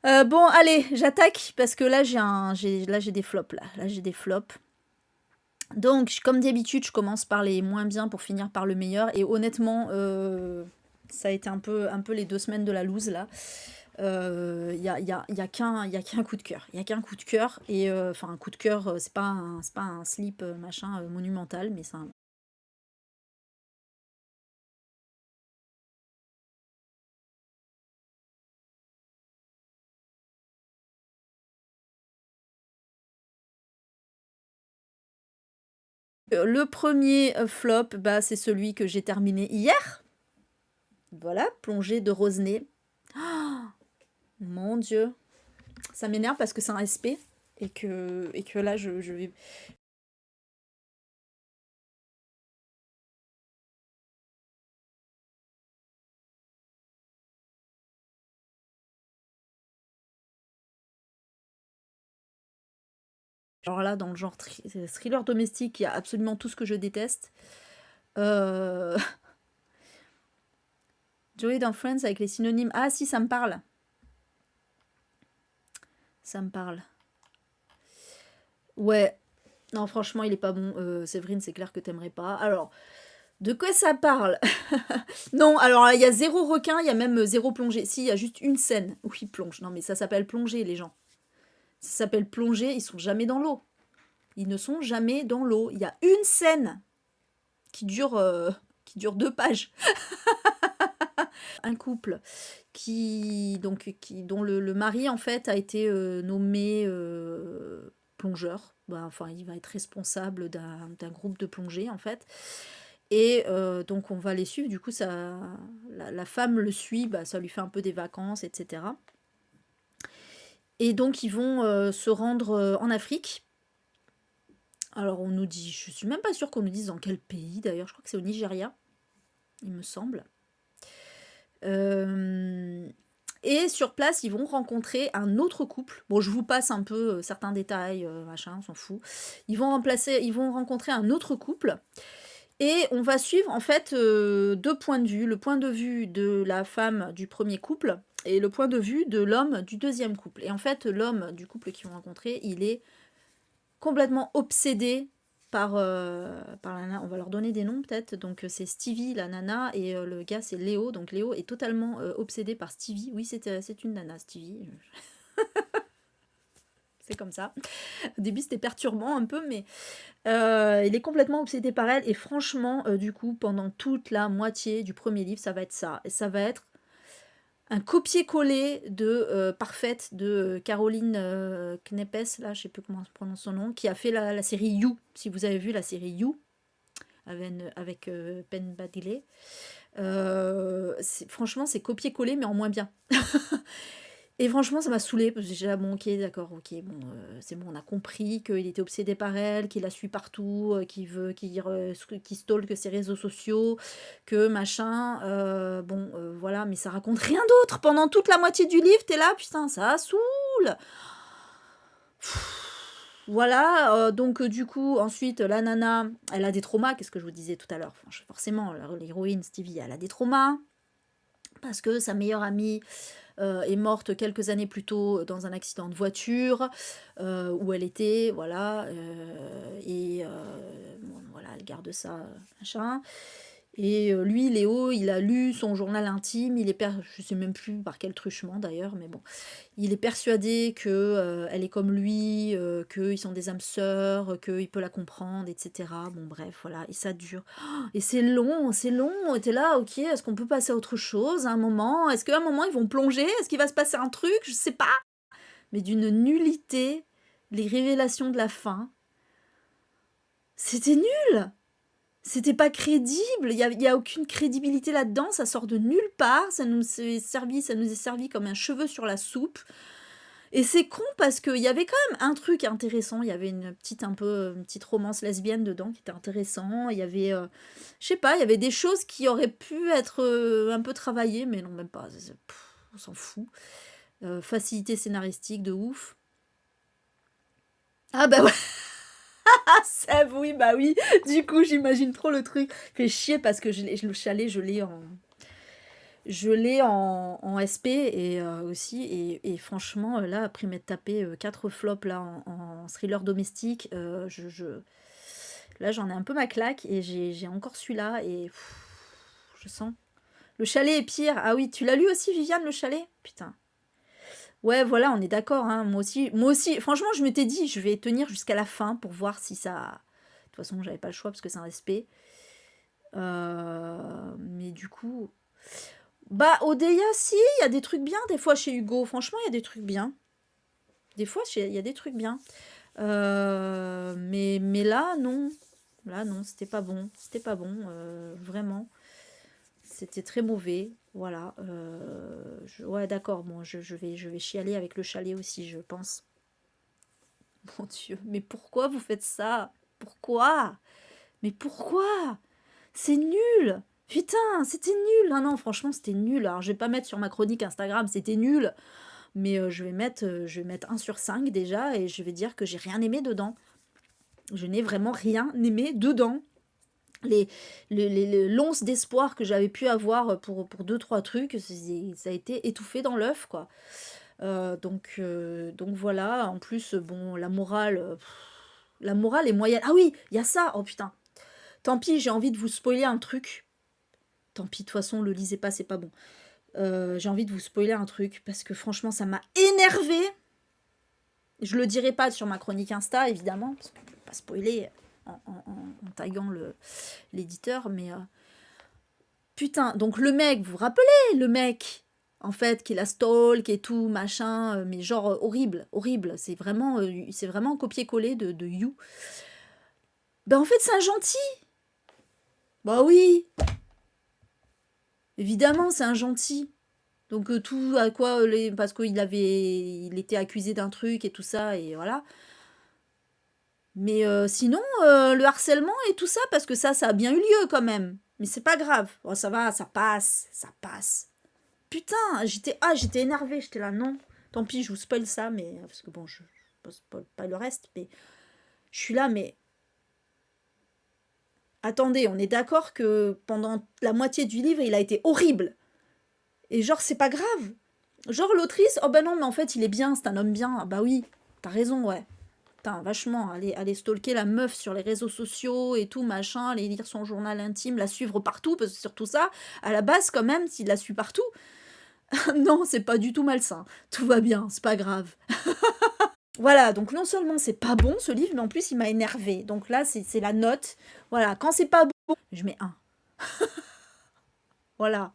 Bon, allez, j'attaque parce que là, j'ai des flops. Là, j'ai des flops. Donc, comme d'habitude, je commence par les moins bien pour finir par le meilleur. Et honnêtement, ça a été un peu les 2 semaines de la loose là. Y a qu'un coup de cœur. Il y a qu'un coup de cœur. Et enfin, un coup de cœur, c'est pas un slip machin monumental, mais c'est un. Le premier flop, bah, c'est celui que j'ai terminé hier. Voilà, plongée de Rosenay. Mon Dieu, ça m'énerve parce que c'est un SP et que là, je vais. Alors là, dans le genre thriller domestique, il y a absolument tout ce que je déteste. Euh... Joey dans Friends avec les synonymes. Ah si, ça me parle. Ça me parle. Ouais. Non, franchement, il est pas bon. Séverine, c'est clair que t'aimerais pas. Alors, de quoi ça parle? Non, alors il y a zéro requin, il y a même zéro plongée. Si, il y a juste une scène où il plonge. Non, mais ça s'appelle plonger, les gens. Ça s'appelle plonger, ils sont jamais dans l'eau. Ils ne sont jamais dans l'eau. Il y a une scène qui dure 2 pages. Un couple dont le mari en fait a été nommé plongeur. Bah, enfin, il va être responsable d'un groupe de plongée en fait. Et donc on va les suivre. Du coup, la femme le suit, bah, ça lui fait un peu des vacances, etc. Et donc ils vont se rendre en Afrique. Alors on nous dit, je suis même pas sûre qu'on nous dise dans quel pays d'ailleurs. Je crois que c'est au Nigeria, il me semble. Euh, Et sur place, ils vont rencontrer un autre couple. Bon, je vous passe un peu certains détails, machin, on s'en fout. Ils vont rencontrer un autre couple. Et on va suivre en fait 2 points de vue. Le point de vue de la femme du premier couple et le point de vue de l'homme du deuxième couple. Et en fait, l'homme du couple qu'ils vont rencontrer, il est complètement obsédé par la nana. On va leur donner des noms peut-être. Donc c'est Stevie, la nana, et le gars c'est Léo. Donc Léo est totalement obsédé par Stevie. Oui, c'est une nana, Stevie. C'est comme ça. Au début c'était perturbant un peu, mais il est complètement obsédé par elle. Et franchement, du coup, pendant toute la moitié du premier livre, ça va être ça. Et ça va être un copier-coller de Parfaite de Caroline Kneppes, là, je sais plus comment on prononce son nom, qui a fait la série You. Si vous avez vu la série You avec Penn Badgley, franchement, c'est copier-coller, mais en moins bien. Et franchement, ça m'a saoulée parce que j'ai dit, ah bon, ok, d'accord, ok, bon, c'est bon, on a compris qu'il était obsédé par elle, qu'il la suit partout, qu'il stalke ses réseaux sociaux, que machin, bon, voilà, mais ça raconte rien d'autre. Pendant toute la moitié du livre, t'es là, putain, ça saoule. Voilà, donc du coup, ensuite, la nana, elle a des traumas, qu'est-ce que je vous disais tout à l'heure. Forcément, l'héroïne Stevie, elle a des traumas, parce que sa meilleure amie est morte quelques années plus tôt dans un accident de voiture où elle était, voilà, et bon, voilà, elle garde ça, machin. Et lui, Léo, il a lu son journal intime, je sais même plus par quel truchement d'ailleurs, mais bon, il est persuadé que elle est comme lui, qu'ils sont des âmes sœurs, qu'il peut la comprendre, etc. Bon, bref, voilà, et ça dure. Et c'est long, et t'es là, ok, est-ce qu'on peut passer à autre chose à un moment? Est-ce qu'à un moment ils vont plonger? Est-ce qu'il va se passer un truc? Je sais pas. Mais d'une nullité, les révélations de la fin, c'était nul! C'était pas crédible, il y a aucune crédibilité là-dedans, ça sort de nulle part, ça nous est servi comme un cheveu sur la soupe. Et c'est con parce qu'il y avait quand même un truc intéressant. Il y avait une petite romance lesbienne dedans qui était intéressant. Il y avait, je sais pas, il y avait des choses qui auraient pu être un peu travaillées, mais non, même pas. On s'en fout. Facilité scénaristique de ouf. Ah bah ouais, Sèvres, oui, bah oui. Du coup, j'imagine trop le truc. Fait chier parce que le chalet, je l'ai en. Je l'ai en SP et aussi et franchement, là, après m'être tapé 4 flops là en thriller domestique, là, j'en ai un peu ma claque et j'ai encore celui-là et je sens. Le chalet est pire. Ah oui, tu l'as lu aussi, Viviane, le chalet? Putain. Ouais, voilà, on est d'accord, hein. Moi aussi, franchement, je m'étais dit, je vais tenir jusqu'à la fin pour voir si ça. De toute façon, j'avais pas le choix parce que c'est un SP. Mais du coup. Bah, Odeya, si, il y a des trucs bien des fois chez Hugo. Franchement, il y a des trucs bien. Des fois, il y a des trucs bien. Mais là, non. Là, non, c'était pas bon. C'était pas bon, vraiment. C'était très mauvais. Voilà. Ouais, d'accord. Bon, je vais chialer avec le chalet aussi, je pense. Mon Dieu, mais pourquoi vous faites ça? Pourquoi? Mais pourquoi? C'est nul! Putain, c'était nul! Non, non, franchement, c'était nul. Alors, je vais pas mettre sur ma chronique Instagram, c'était nul. Mais je vais mettre 1 sur 5 déjà et je vais dire que j'ai rien aimé dedans. Je n'ai vraiment rien aimé dedans. Les l'once d'espoir que j'avais pu avoir pour 2-3 trucs, ça a été étouffé dans l'œuf, quoi. Donc voilà. En plus, bon, la morale est moyenne. Ah oui, il y a ça! Oh putain! Tant pis, j'ai envie de vous spoiler un truc. Tant pis, de toute façon, le lisez pas, c'est pas bon. J'ai envie de vous spoiler un truc parce que franchement, ça m'a énervé. Je le dirai pas sur ma chronique Insta, évidemment, parce que je ne vais pas spoiler en taguant l'éditeur, mais putain, donc le mec, vous vous rappelez, le mec, en fait, qui la stalk et tout, machin, mais genre horrible, horrible, c'est vraiment copier-coller de You. Ben en fait, c'est un gentil. Bah oui, évidemment, c'est un gentil. Donc tout à quoi, parce il était accusé d'un truc et tout ça, et voilà. Mais sinon, le harcèlement et tout ça, parce que ça a bien eu lieu quand même. Mais c'est pas grave. Oh, ça va, ça passe, ça passe. Putain, j'étais énervée, j'étais là, non. Tant pis, je vous spoil ça, mais parce que bon, je ne spoil pas le reste, mais je suis là, mais attendez, on est d'accord que pendant la moitié du livre, il a été horrible. Et genre, c'est pas grave. Genre, l'autrice, oh ben non, mais en fait, il est bien, c'est un homme bien. Ah bah oui, t'as raison, ouais. Putain, vachement, aller stalker la meuf sur les réseaux sociaux et tout, machin, aller lire son journal intime, la suivre partout, parce que surtout ça, à la base, quand même, s'il la suit partout, non, c'est pas du tout malsain. Tout va bien, c'est pas grave. Voilà, donc non seulement c'est pas bon ce livre, mais en plus il m'a énervé. Donc là, c'est la note. Voilà, quand c'est pas bon, je mets 1. Voilà.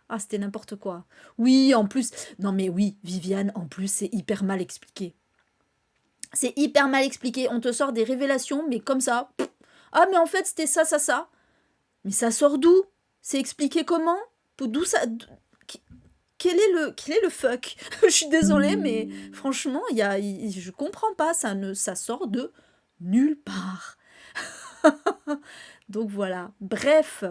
Ah, c'était n'importe quoi. Oui, en plus. Non, mais oui, Viviane, en plus, c'est hyper mal expliqué. C'est hyper mal expliqué. On te sort des révélations, mais comme ça. Ah, mais en fait, c'était ça, ça, ça. Mais ça sort d'où? C'est expliqué comment? D'où ça? Quel est le fuck? Je suis désolée, mais franchement, je comprends pas. Ça sort de nulle part. Donc voilà. Bref.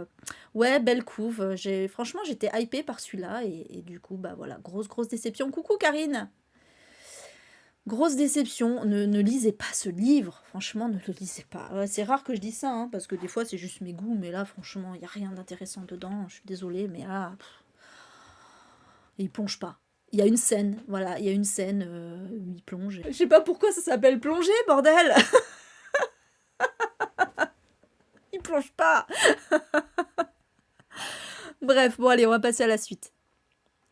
Ouais, belle couve. Franchement, j'étais hypée par celui-là. Et du coup, bah voilà. Grosse déception. Coucou, Karine. Grosse déception, ne lisez pas ce livre, franchement, ne le lisez pas. Ouais, c'est rare que je dise ça, hein, parce que des fois c'est juste mes goûts, mais là, franchement, il n'y a rien d'intéressant dedans, je suis désolée, mais là, il plonge pas. Il y a une scène, voilà, il y a une scène où il plonge. Je sais pas pourquoi ça s'appelle plonger, bordel. Il plonge pas. Bref, bon allez, on va passer à la suite.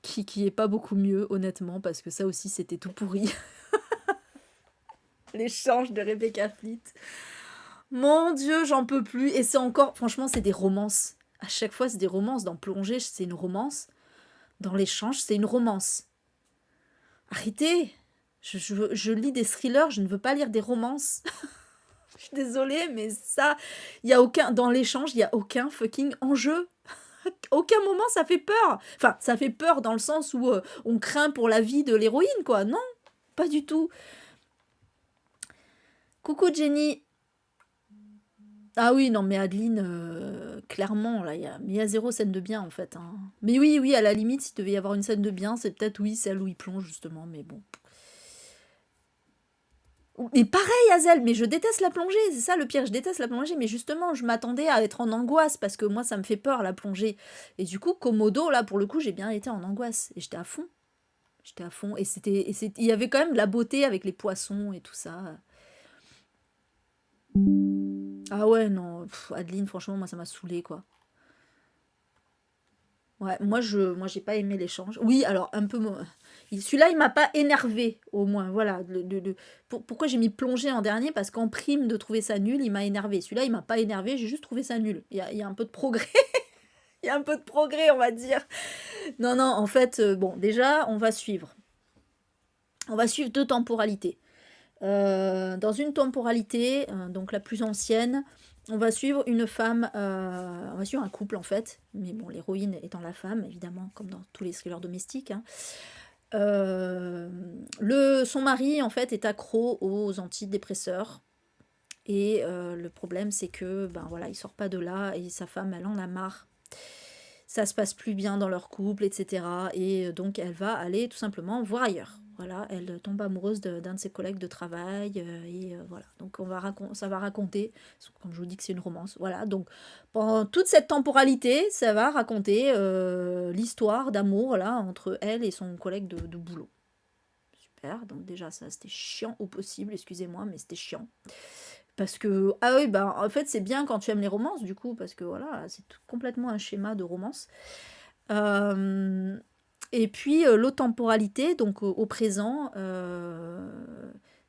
Qui est pas beaucoup mieux, honnêtement, parce que ça aussi c'était tout pourri. L'échange de Rebecca Fleet. Mon Dieu, j'en peux plus. Et c'est encore, franchement, c'est des romances. À chaque fois, c'est des romances. Dans Plongée, c'est une romance. Dans L'échange, c'est une romance. Arrêtez. Je lis des thrillers, je ne veux pas lire des romances. Je suis désolée, mais ça, il y a aucun, dans L'échange, il y a aucun fucking enjeu. Aucun moment ça fait peur. Enfin, ça fait peur dans le sens où on craint pour la vie de l'héroïne, quoi. Non, pas du tout. Coucou Jenny. Ah oui, non, mais Adeline, clairement, là, il y a zéro scène de bien, en fait. Hein. Mais oui, à la limite, s'il devait y avoir une scène de bien, c'est peut-être, oui, celle où il plonge, justement, mais bon. Mais pareil, Hazel, mais je déteste la plongée, c'est ça le pire, je déteste la plongée, mais justement, je m'attendais à être en angoisse, parce que moi, ça me fait peur, la plongée. Et du coup, Komodo, là, pour le coup, j'ai bien été en angoisse, et j'étais à fond, il y avait quand même de la beauté avec les poissons et tout ça. Ah ouais, non, Adeline, franchement, moi, ça m'a saoulée, quoi. Ouais, moi j'ai pas aimé l'échange. Oui, alors un peu. Celui-là, il m'a pas énervé, au moins. Voilà. Pourquoi j'ai mis plongée en dernier? Parce qu'en prime de trouver ça nul, il m'a énervé. Celui-là, il m'a pas énervé, j'ai juste trouvé ça nul. Il y a un peu de progrès. Il y a un peu de progrès, on va dire. Non, non, en fait, bon, déjà, on va suivre. On va suivre deux temporalités. Dans une temporalité, donc la plus ancienne, on va suivre une femme, on va suivre un couple en fait, mais bon, l'héroïne étant la femme, évidemment, comme dans tous les thrillers domestiques. Hein. Son mari, en fait, est accro aux antidépresseurs. Et le problème, c'est que, ben voilà, il sort pas de là et sa femme, elle en a marre. Ça se passe plus bien dans leur couple, etc. Et donc, elle va aller tout simplement voir ailleurs. Voilà, elle tombe amoureuse d'un de ses collègues de travail. Voilà, donc ça va raconter, comme je vous dis que c'est une romance. Voilà, donc pendant toute cette temporalité, ça va raconter l'histoire d'amour là entre elle et son collègue de boulot. Super, donc déjà ça c'était chiant au possible, excusez-moi, mais c'était chiant. Parce que, ah oui, bah en fait c'est bien quand tu aimes les romances du coup, parce que voilà, c'est complètement un schéma de romance. Et puis l'autre temporalité, donc au présent,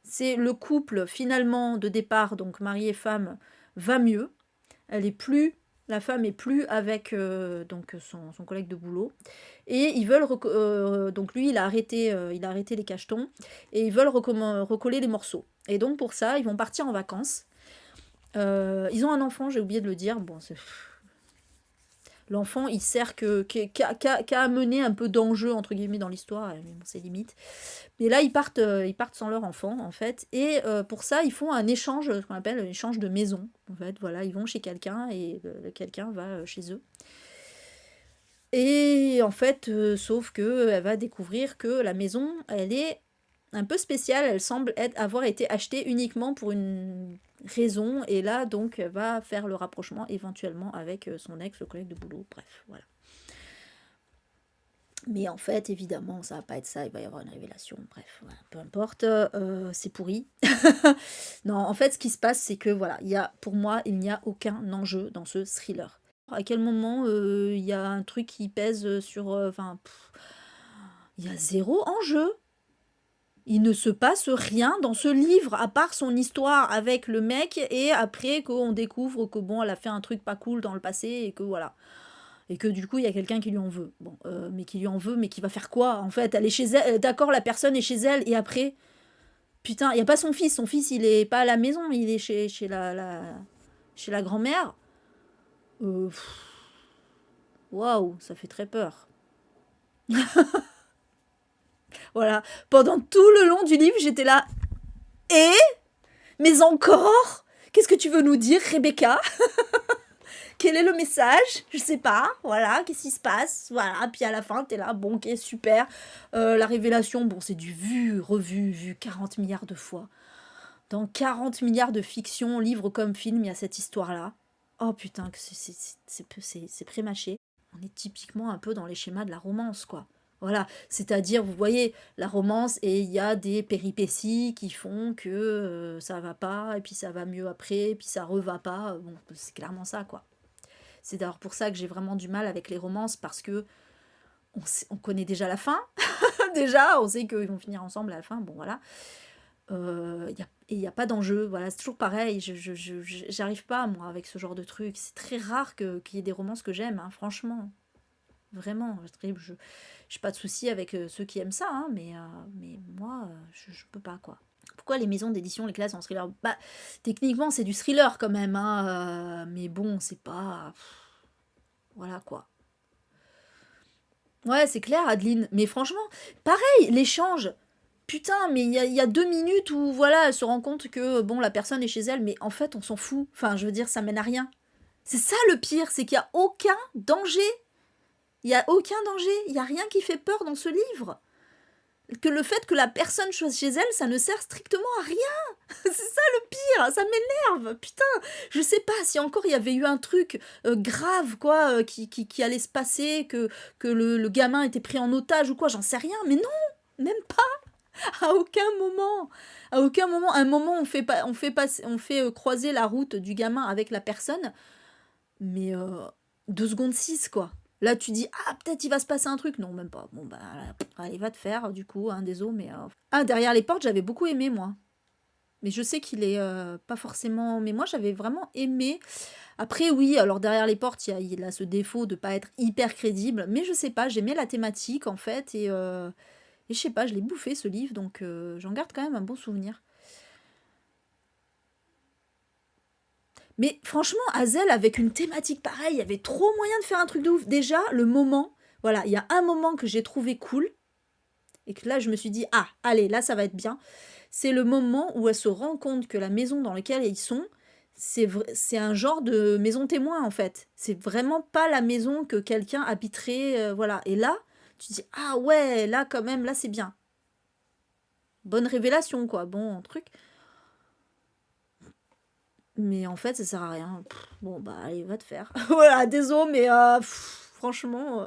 c'est le couple finalement de départ, donc mari et femme, va mieux. Elle est plus, la femme est plus avec donc son collègue de boulot. Et ils veulent, donc lui, il a arrêté les cachetons, et ils veulent recoller les morceaux. Et donc pour ça, ils vont partir en vacances. Ils ont un enfant, j'ai oublié de le dire. Bon, l'enfant, il sert qu'à amener un peu d'enjeu, entre guillemets, dans l'histoire, mais bon, c'est limite. Mais là, ils partent sans leur enfant, en fait. Et pour ça, ils font un échange, ce qu'on appelle un échange de maison. En fait, voilà, ils vont chez quelqu'un et quelqu'un va chez eux. Et en fait, sauf que elle va découvrir que la maison, elle est un peu spéciale. Elle semble avoir été achetée uniquement pour une raison. Et là, donc, elle va faire le rapprochement éventuellement avec son ex, le collègue de boulot. Bref, voilà. Mais en fait, évidemment, ça va pas être ça. Il va y avoir une révélation. Bref, voilà, peu importe. C'est pourri. Non, en fait, ce qui se passe, c'est que voilà, pour moi, il n'y a aucun enjeu dans ce thriller. À quel moment il y a un truc qui pèse sur... Enfin, il y a zéro enjeu. Il ne se passe rien dans ce livre, à part son histoire avec le mec, et après qu'on découvre que bon, elle a fait un truc pas cool dans le passé, et que voilà. Et que du coup, il y a quelqu'un qui lui en veut. Bon, mais qui lui en veut, mais qui va faire quoi? En fait, elle est chez elle, d'accord, la personne est chez elle, et après... Putain, il n'y a pas son fils. Son fils, il est pas à la maison, il est chez la grand-mère. Waouh, ça fait très peur. Voilà. Pendant tout le long du livre, j'étais là. Et mais encore? Qu'est-ce que tu veux nous dire, Rebecca? Quel est le message? Je sais pas. Voilà, qu'est-ce qui se passe? Voilà, puis à la fin, t'es là, bon, ok, super. La révélation, bon, c'est du vu, revu, vu 40 milliards de fois. Dans 40 milliards de fictions, livres comme films, il y a cette histoire-là. Oh putain, que c'est prémâché. On est typiquement un peu dans les schémas de la romance, quoi. Voilà, c'est-à-dire, vous voyez, la romance, et il y a des péripéties qui font que ça va pas, et puis ça va mieux après, et puis ça reva pas. Bon, c'est clairement ça, quoi. C'est d'ailleurs pour ça que j'ai vraiment du mal avec les romances, parce que on connaît déjà la fin. Déjà, on sait qu'ils vont finir ensemble à la fin, bon voilà. Il n'y a pas d'enjeu, voilà, c'est toujours pareil, j'arrive pas, moi, avec ce genre de truc. C'est très rare qu'il y ait des romances que j'aime, hein, franchement. Vraiment, je n'ai pas de souci avec ceux qui aiment ça, hein, mais moi, je peux pas, quoi. Pourquoi les maisons d'édition les classent en thriller? Bah, techniquement, c'est du thriller quand même, hein, mais bon, c'est pas... Voilà, quoi. Ouais, c'est clair, Adeline, mais franchement, pareil, l'échange... Putain, mais il y a 2 minutes où, voilà, elle se rend compte que, bon, la personne est chez elle, mais en fait, on s'en fout. Enfin, je veux dire, ça mène à rien. C'est ça le pire, c'est qu'il n'y a aucun danger. Il n'y a aucun danger. Il n'y a rien qui fait peur dans ce livre. que le fait que la personne soit chez elle, ça ne sert strictement à rien. C'est ça le pire, ça m'énerve. Putain, je sais pas si encore il y avait eu un truc grave, quoi, qui allait se passer, que le gamin était pris en otage ou quoi, j'en sais rien. Mais non, même pas. À aucun moment. À aucun moment. À un moment, on fait croiser la route du gamin avec la personne, mais 2 secondes 6, quoi. Là, tu dis, ah, peut-être il va se passer un truc. Non, même pas. Bon, bah, allez, va te faire, du coup, hein, désolé, mais... Ah, derrière les portes, j'avais beaucoup aimé, moi. Mais je sais qu'il est pas forcément... Mais moi, j'avais vraiment aimé. Après, oui, alors derrière les portes, il a ce défaut de pas être hyper crédible. Mais je sais pas, j'aimais la thématique, en fait. Et je sais pas, je l'ai bouffé, ce livre, donc j'en garde quand même un bon souvenir. Mais franchement, Hazel, avec une thématique pareille, il y avait trop moyen de faire un truc de ouf. Déjà, le moment, voilà, il y a un moment que j'ai trouvé cool, et que là, je me suis dit, ah, allez, là, ça va être bien. C'est le moment où elle se rend compte que la maison dans laquelle ils sont, c'est un genre de maison témoin, en fait. C'est vraiment pas la maison que quelqu'un habiterait, voilà. Et là, tu dis, ah ouais, là, quand même, là, c'est bien. Bonne révélation, quoi, bon truc. Mais en fait, ça sert à rien. Bon, bah, allez, va te faire. Voilà, désolé, mais franchement,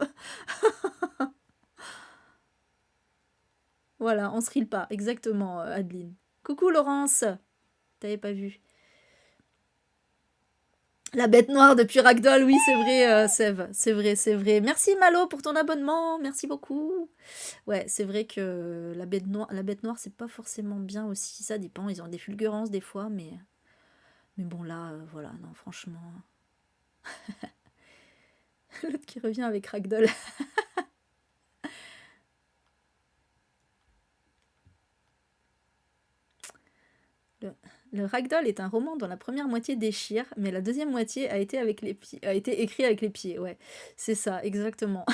voilà, on se rile pas. Exactement, Adeline. Coucou Laurence, t'avais pas vu. La bête noire depuis Ragdoll, oui, c'est vrai, Sève. C'est vrai, c'est vrai. Merci Malo pour ton abonnement, merci beaucoup. Ouais, c'est vrai que la bête noire, c'est pas forcément bien aussi. Ça dépend, ils ont des fulgurances des fois, mais bon, là, voilà, non, franchement. L'autre qui revient avec Ragdoll. Le, le Ragdoll est un roman dont la première moitié déchire, mais la deuxième moitié a été, a été écrit avec les pieds. Ouais, c'est ça, exactement.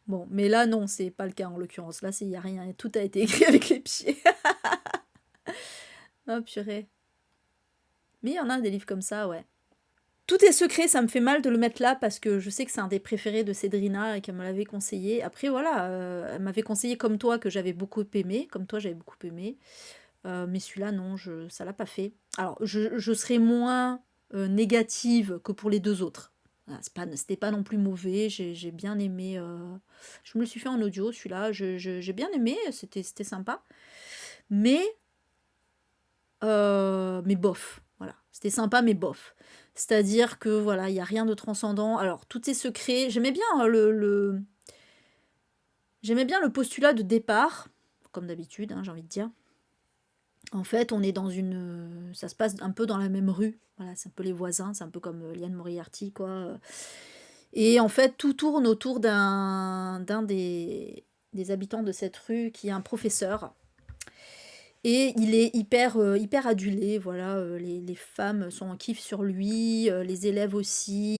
Bon, mais là, non, c'est pas le cas en l'occurrence. Là, il n'y a rien. Tout a été écrit avec les pieds. Oh, purée. Mais il y en a des livres comme ça, ouais. Tout est secret, ça me fait mal de le mettre là parce que je sais que c'est un des préférés de Cédrina et qu'elle me l'avait conseillé. Après, voilà, elle m'avait conseillé comme toi que j'avais beaucoup aimé. Comme toi, j'avais beaucoup aimé. Mais celui-là, non, ça l'a pas fait. Alors, je serais moins négative que pour les deux autres. Voilà, c'était pas non plus mauvais, j'ai bien aimé. Je me le suis fait en audio, celui-là, j'ai bien aimé, c'était sympa. Mais, mais bof, voilà. C'était sympa, mais bof. C'est-à-dire que, voilà, il n'y a rien de transcendant. Alors, tout est secret. J'aimais bien j'aimais bien le postulat de départ, comme d'habitude, hein, j'ai envie de dire. En fait, on est dans ça se passe un peu dans la même rue. Voilà, c'est un peu les voisins, c'est un peu comme Liane Moriarty, quoi. Et en fait, tout tourne autour d'un des habitants de cette rue qui est un professeur. Et il est hyper adulé, voilà. Les femmes sont en kiff sur lui, les élèves aussi,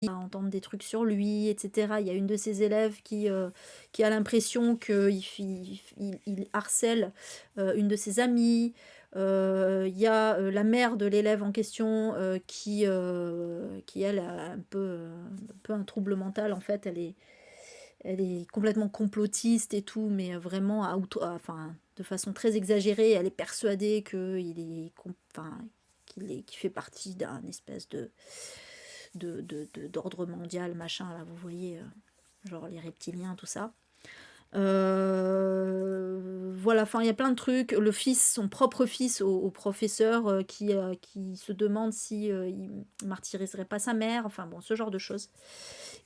à entendre des trucs sur lui, etc. Il y a une de ses élèves qui a l'impression qu'il harcèle une de ses amies. Il y a la mère de l'élève en question qui, elle, a un peu un trouble mental. En fait, elle est complètement complotiste et tout, mais vraiment enfin, de façon très exagérée. Elle est persuadée enfin, qu'il fait partie d'un espèce d'ordre mondial, machin, là, vous voyez, genre les reptiliens, tout ça. Voilà, enfin, il y a plein de trucs. Son propre fils au professeur qui se demande si il martyriserait pas sa mère, enfin bon, ce genre de choses.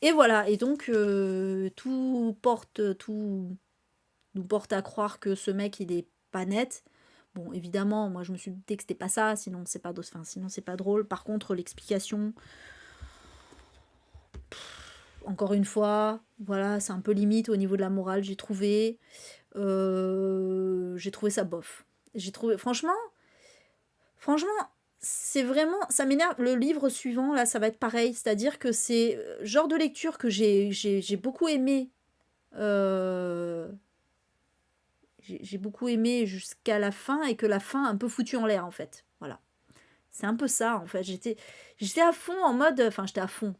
Et voilà, et donc tout nous porte à croire que ce mec, il est pas net. Bon, évidemment, moi je me suis dit que c'était pas ça, sinon c'est pas, enfin, sinon c'est pas drôle. Par contre, l'explication, encore une fois, voilà, c'est un peu limite au niveau de la morale, j'ai trouvé ça bof. Franchement, c'est vraiment, ça m'énerve. Le livre suivant, là, ça va être pareil. C'est-à-dire que c'est genre de lecture que j'ai beaucoup aimé. euh, j'ai beaucoup aimé jusqu'à la fin et que la fin a un peu foutu en l'air, en fait. Voilà. C'est un peu ça, en fait. J'étais à fond en mode, enfin, j'étais à fond.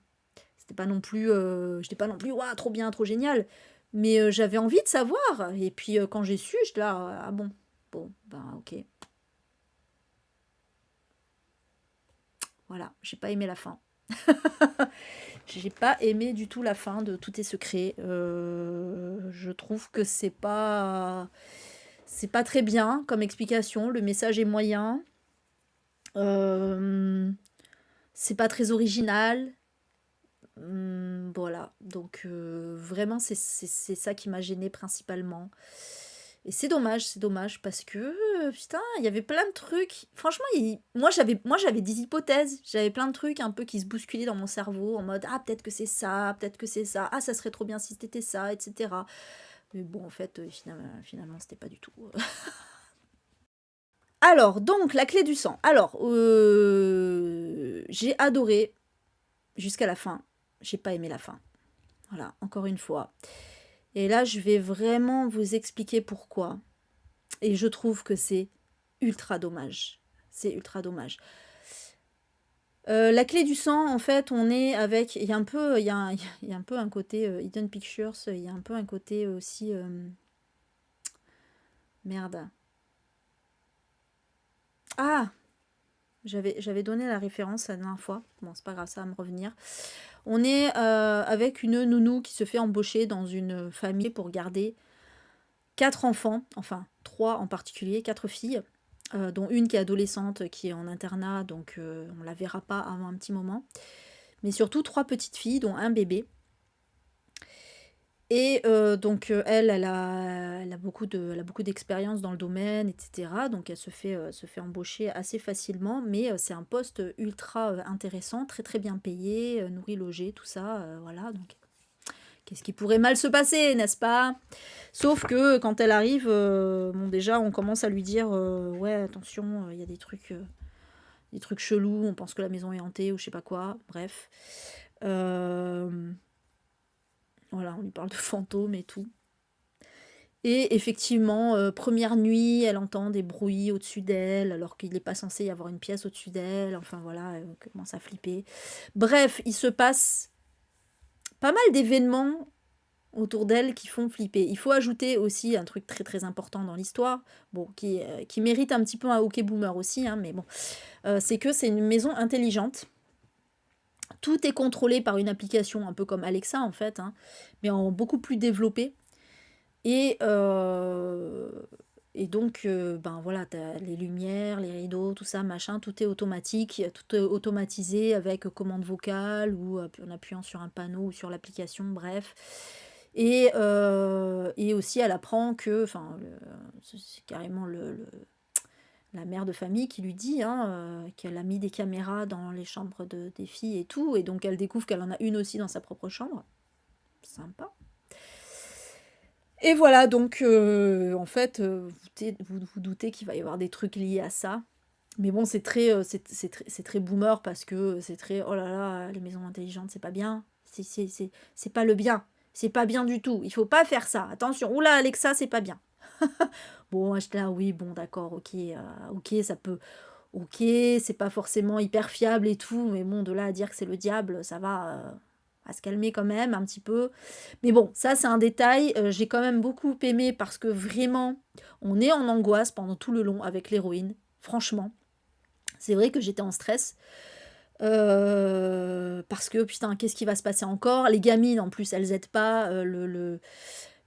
J'étais pas non plus, ouah, trop bien, trop génial. Mais j'avais envie de savoir. Et puis quand j'ai su, je là, ah bon, bon, ben ok. Voilà, j'ai pas aimé la fin. J'ai pas aimé du tout la fin de Tout est secret. Je trouve que c'est pas très bien comme explication. Le message est moyen. Euh, c'est pas très original. Voilà, donc vraiment c'est ça qui m'a gênée principalement. Et c'est dommage parce que putain, il y avait plein de trucs. Franchement, moi j'avais des hypothèses, j'avais plein de trucs un peu qui se bousculaient dans mon cerveau en mode ah peut-être que c'est ça, peut-être que c'est ça, ah ça serait trop bien si c'était ça, etc. Mais bon en fait finalement c'était pas du tout. Alors donc la clé du sang. Alors j'ai adoré jusqu'à la fin. J'ai pas aimé la fin. Voilà, encore une fois. Et là, je vais vraiment vous expliquer pourquoi. Et je trouve que c'est ultra dommage. C'est ultra dommage. La clé du sang, en fait, on est avec... Il y a un peu, il y a un peu un côté Hidden Pictures, il y a un peu un côté aussi... merde. Ah, j'avais donné la référence la dernière fois. Bon, c'est pas grave, ça va me revenir. On est avec une nounou qui se fait embaucher dans une famille pour garder 4 enfants, enfin 3 en particulier, 4 filles, dont une qui est adolescente, qui est en internat, donc on la verra pas avant un petit moment. Mais surtout 3 petites filles, dont un bébé. Et donc elle a beaucoup d'expérience dans le domaine, etc. Donc elle se fait embaucher assez facilement, mais c'est un poste ultra intéressant, très très bien payé, nourri, logé, tout ça, voilà. Donc qu'est-ce qui pourrait mal se passer, n'est-ce pas? Sauf que quand elle arrive, bon déjà on commence à lui dire ouais attention, il y a des trucs chelous, on pense que la maison est hantée ou je sais pas quoi, bref. Euh, voilà, on lui parle de fantômes et tout. Et effectivement, première nuit, elle entend des bruits au-dessus d'elle, alors qu'il n'est pas censé y avoir une pièce au-dessus d'elle. Enfin voilà, elle commence à flipper. Bref, il se passe pas mal d'événements autour d'elle qui font flipper. Il faut ajouter aussi un truc très très important dans l'histoire, bon, qui mérite un petit peu un hockey boomer aussi, hein, mais bon, c'est que c'est une maison intelligente. Tout est contrôlé par une application un peu comme Alexa en fait, hein, mais en beaucoup plus développé. Et, et donc, ben voilà, t'as les lumières, les rideaux, tout ça, machin, tout est automatique, tout est automatisé avec commande vocale ou en appuyant sur un panneau ou sur l'application, bref. Et aussi, elle apprend que, enfin, c'est carrément la mère de famille qui lui dit hein, qu'elle a mis des caméras dans les chambres des filles et tout, et donc elle découvre qu'elle en a une aussi dans sa propre chambre. Sympa. Et voilà, donc en fait, vous doutez qu'il va y avoir des trucs liés à ça. Mais bon, c'est très boomer parce que c'est très oh là là, les maisons intelligentes, c'est pas bien. C'est pas le bien. C'est pas bien du tout. Il faut pas faire ça. Attention, oula, Alexa, c'est pas bien. Bon, j'étais là, oui, bon, d'accord, ok, ça peut. Ok, c'est pas forcément hyper fiable et tout, mais bon, de là à dire que c'est le diable, ça va. À se calmer quand même un petit peu. Mais bon, ça c'est un détail. J'ai quand même beaucoup aimé parce que vraiment, on est en angoisse pendant tout le long avec l'héroïne. Franchement, c'est vrai que j'étais en stress. Parce que putain, qu'est-ce qui va se passer encore? Les gamines en plus, elles aident pas.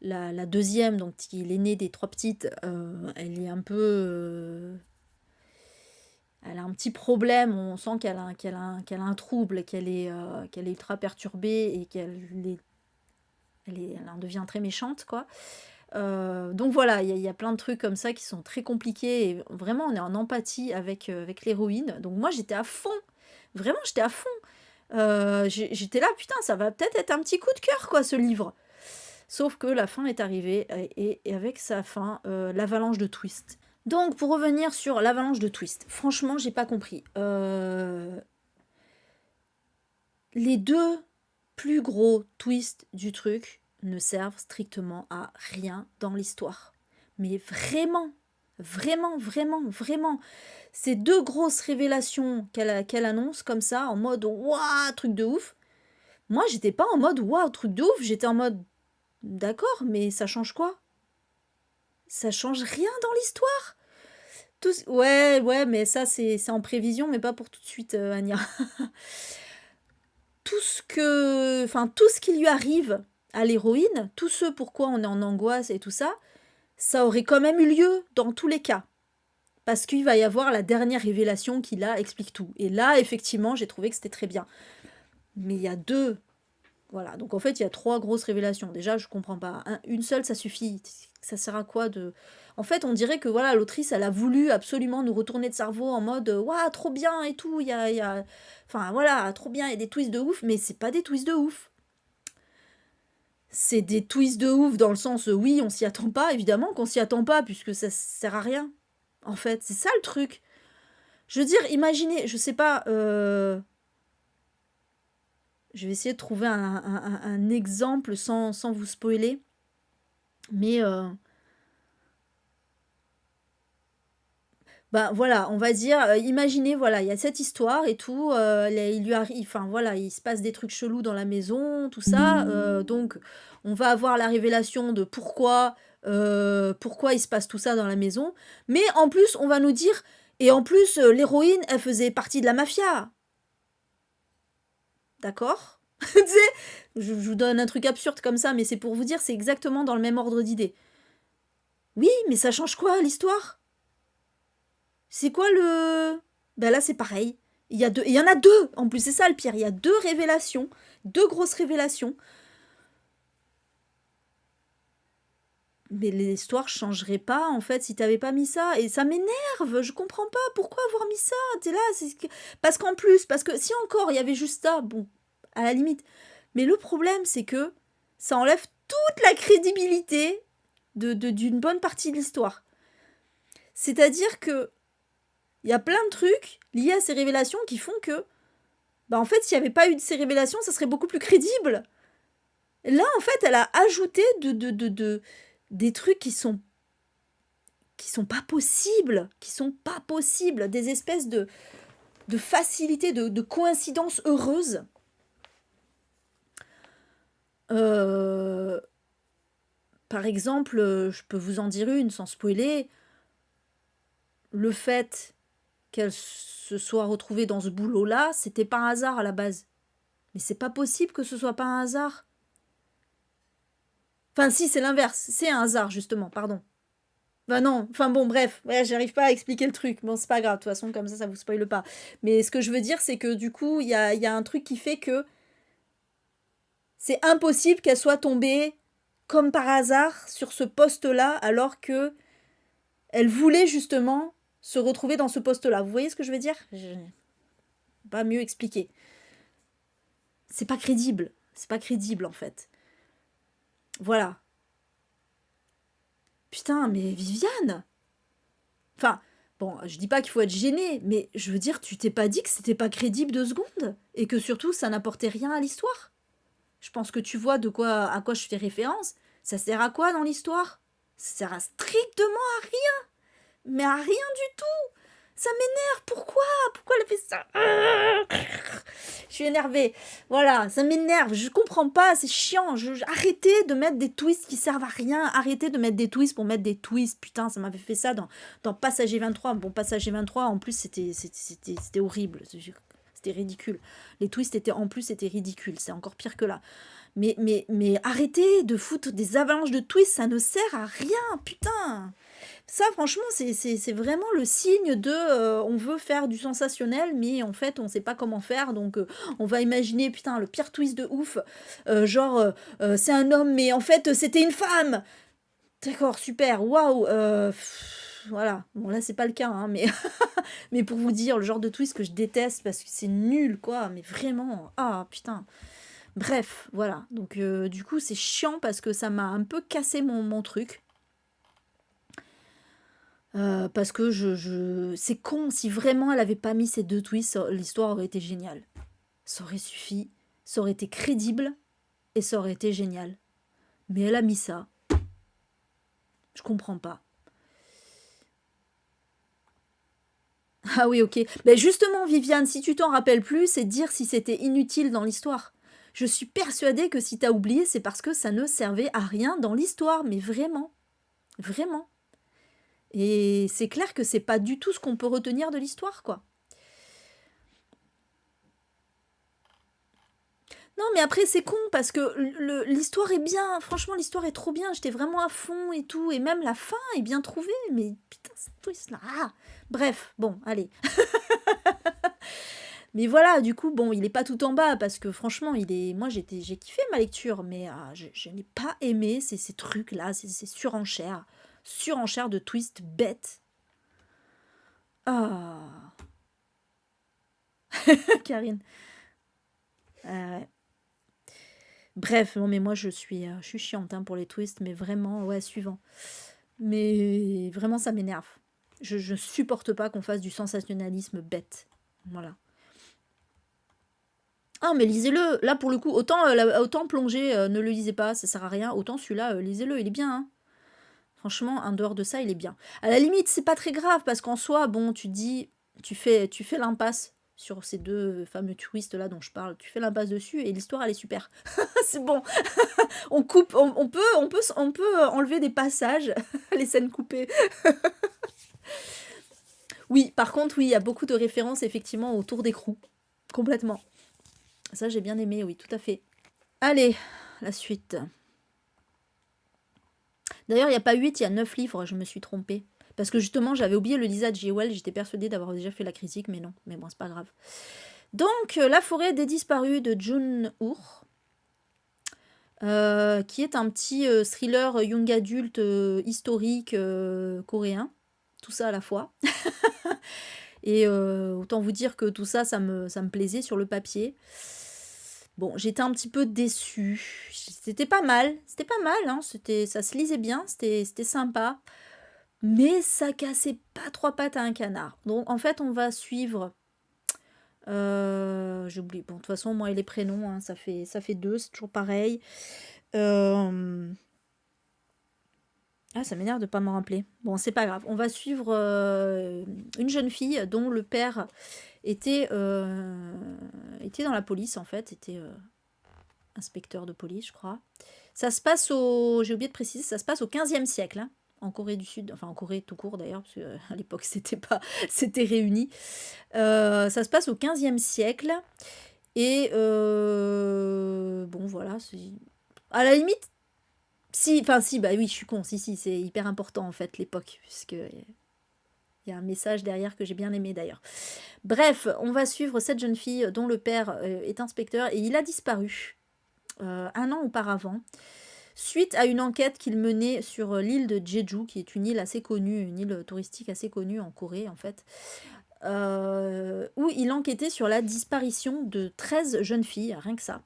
La deuxième, donc qui est l'aînée des 3 petites, elle est un peu. Elle a un petit problème, on sent qu'elle a un trouble, qu'elle est ultra perturbée et elle en devient très méchante, quoi. Donc voilà, il y a plein de trucs comme ça qui sont très compliqués et vraiment on est en empathie avec l'héroïne. Donc moi j'étais à fond, vraiment j'étais à fond. J'étais là, putain, ça va peut-être être un petit coup de cœur, quoi, ce livre. Sauf que la fin est arrivée et avec sa fin, l'avalanche de twist. Donc, pour revenir sur l'avalanche de twist, franchement, j'ai pas compris. Les 2 plus gros twists du truc ne servent strictement à rien dans l'histoire. Mais vraiment, vraiment, vraiment, vraiment. Ces 2 grosses révélations qu'elle annonce comme ça, en mode waouh, truc de ouf. Moi, j'étais pas en mode waouh, truc de ouf, j'étais en mode D'accord, mais ça change quoi? Ça change rien dans l'histoire. Ouais, ouais, mais ça, c'est en prévision, mais pas pour tout de suite, Anya. Tout ce qui lui arrive à l'héroïne, tout ce pourquoi on est en angoisse et tout ça, ça aurait quand même eu lieu dans tous les cas. Parce qu'il va y avoir la dernière révélation qui, là, explique tout. Et là, effectivement, j'ai trouvé que c'était très bien. Mais il y a deux. Voilà, donc en fait, il y a trois grosses révélations. Déjà, je comprends pas. Une seule, ça suffit. Ça sert à quoi de... En fait, on dirait que voilà, l'autrice, elle a voulu absolument nous retourner le cerveau en mode waouh, trop bien et tout. Enfin voilà, trop bien, il y a des twists de ouf, mais c'est pas des twists de ouf. C'est des twists de ouf dans le sens, oui, on s'y attend pas, évidemment qu'on s'y attend pas, puisque ça sert à rien. En fait, c'est ça le truc. Je veux dire, imaginez, je sais pas, je vais essayer de trouver un exemple sans vous spoiler. Mais ben voilà, on va dire, imaginez, voilà, il y a cette histoire et tout, il lui arrive, enfin voilà, il se passe des trucs chelous dans la maison, tout ça. Donc, on va avoir la révélation de pourquoi il se passe tout ça dans la maison. Mais en plus, on va nous dire, et en plus, l'héroïne, elle faisait partie de la mafia. D'accord? Tu sais, je vous donne un truc absurde comme ça, mais c'est pour vous dire, c'est exactement dans le même ordre d'idée. Oui, mais ça change quoi l'histoire? C'est quoi le... Ben là, c'est pareil. Il y en a deux, en plus, c'est ça le pire. Il y a deux révélations, deux grosses révélations. Mais l'histoire changerait pas, en fait, si t'avais pas mis ça. Et ça m'énerve, je comprends pas. Pourquoi avoir mis ça? T'es là, parce qu'en plus, parce que si encore il y avait juste ça, bon, à la limite. Mais le problème, c'est que ça enlève toute la crédibilité d'une bonne partie de l'histoire. C'est-à-dire que il y a plein de trucs liés à ces révélations qui font que, bah en fait, s'il n'y avait pas eu de ces révélations, ça serait beaucoup plus crédible. Là, en fait, elle a ajouté des trucs qui sont pas possibles, des espèces de facilité, de coïncidences heureuses. Euh, Par exemple, je peux vous en dire une sans spoiler, le fait qu'elle se soit retrouvée dans ce boulot-là, c'était pas un hasard à la base. Mais c'est pas possible que ce soit pas un hasard. Enfin, si, c'est l'inverse. C'est un hasard, justement, pardon. Bah non, enfin bon, bref, ouais, j'arrive pas à expliquer le truc. Bon, c'est pas grave, de toute façon, comme ça vous spoile pas. Mais ce que je veux dire, c'est que du coup, il y a un truc qui fait que c'est impossible qu'elle soit tombée comme par hasard sur ce poste-là, alors que elle voulait justement se retrouver dans ce poste-là. Vous voyez ce que je veux dire? Je pas mieux expliquer. C'est pas crédible. C'est pas crédible, en fait. Voilà. Putain, mais Viviane! Enfin, bon, je dis pas qu'il faut être gêné, mais je veux dire, tu t'es pas dit que c'était pas crédible 2 secondes? Et que surtout, ça n'apportait rien à l'histoire? Je pense que tu vois à quoi je fais référence. Ça sert à quoi dans l'histoire? Ça sert à strictement à rien. Mais à rien du tout. Ça m'énerve. Pourquoi elle fait ça? Je suis énervée. Voilà, ça m'énerve. Je comprends pas. C'est chiant. Arrêtez de mettre des twists qui servent à rien. Arrêtez de mettre des twists pour mettre des twists. Putain, ça m'avait fait ça dans Passager 23. Bon, Passager 23, en plus, c'était horrible. C'était ridicule. Les twists c'était ridicule. C'est encore pire que là. Mais arrêtez de foutre des avalanches de twists. Ça ne sert à rien. Putain. Ça, franchement, c'est vraiment le signe de on veut faire du sensationnel, mais en fait, on sait pas comment faire. Donc, on va imaginer, putain, le pire twist de ouf. C'est un homme, mais en fait, c'était une femme. D'accord, super, waouh. Voilà. Bon, là, c'est pas le cas, hein, mais, mais pour vous dire, le genre de twist que je déteste parce que c'est nul, quoi. Mais vraiment, ah, putain. Bref, voilà. Donc, du coup, c'est chiant parce que ça m'a un peu cassé mon truc. Parce que c'est con, si vraiment elle avait pas mis ces deux twists, l'histoire aurait été géniale. Ça aurait suffi, ça aurait été crédible et ça aurait été génial. Mais elle a mis ça. Je comprends pas. Ah oui, ok. Ben justement, Viviane, si tu t'en rappelles plus, c'est dire si c'était inutile dans l'histoire. Je suis persuadée que si t'as oublié, c'est parce que ça ne servait à rien dans l'histoire, mais vraiment, vraiment. Et c'est clair que c'est pas du tout ce qu'on peut retenir de l'histoire, quoi. Non, mais après, c'est con parce que l'histoire est bien. Franchement, l'histoire est trop bien. J'étais vraiment à fond et tout. Et même la fin est bien trouvée. Mais putain, cette twist là. Ah. Bref, bon, allez. Mais voilà, du coup, bon, il est pas tout en bas parce que franchement, moi, j'ai kiffé ma lecture, mais je n'ai pas aimé ces trucs-là, ces surenchères. Surenchères de twists bêtes. Ah. Karine. Ouais. Bref, non mais moi je suis chiante hein, pour les twists, mais vraiment, ouais, suivant. Mais vraiment ça m'énerve. Je supporte pas qu'on fasse du sensationnalisme bête. Voilà. Ah mais lisez-le, là pour le coup, autant plonger, ne le lisez pas, ça sert à rien, autant celui-là, lisez-le, il est bien. Hein. Franchement, en dehors de ça, il est bien. À la limite, c'est pas très grave, parce qu'en soi, bon, tu fais l'impasse sur ces deux fameux twists là dont je parle, tu fais l'impasse dessus et l'histoire elle est super. C'est bon. On coupe, on peut enlever des passages, les scènes coupées. Oui, par contre, oui, il y a beaucoup de références effectivement au tour d'écrou. Complètement. Ça, j'ai bien aimé, oui, tout à fait. Allez, la suite. D'ailleurs, il n'y a pas 8, il y a 9 livres, je me suis trompée. Parce que justement, j'avais oublié le Lisa de J.Well, j'étais persuadée d'avoir déjà fait la critique, mais non. Mais bon, c'est pas grave. Donc, La forêt des disparus de Jun Hoor. Qui est un petit thriller young adulte historique coréen. Tout ça à la fois. Et autant vous dire que tout ça, ça me plaisait sur le papier. Bon, j'étais un petit peu déçue. C'était pas mal. C'était pas mal, hein. Ça se lisait bien, c'était sympa. Mais ça cassait pas trois pattes à un canard. Donc en fait, on va suivre... J'oublie. Bon, de toute façon, moi et les prénoms, hein, ça fait deux, c'est toujours pareil. Ah, ça m'énerve de pas m'en rappeler. Bon, c'est pas grave. On va suivre une jeune fille dont le père était dans la police, en fait. Était inspecteur de police, je crois. Ça se passe j'ai oublié de préciser, ça se passe au 15e siècle, hein, en Corée du Sud. Enfin, en Corée tout court, d'ailleurs, parce qu'à l'époque, c'était réuni. Ça se passe au 15e siècle. Et bon, voilà. À la limite, si, bah oui, je suis con, si, c'est hyper important en fait l'époque, puisque il y a un message derrière que j'ai bien aimé d'ailleurs. Bref, on va suivre cette jeune fille dont le père est inspecteur et il a disparu 1 an auparavant, suite à une enquête qu'il menait sur l'île de Jeju, qui est une île assez connue, une île touristique assez connue en Corée en fait, où il enquêtait sur la disparition de 13 jeunes filles, rien que ça.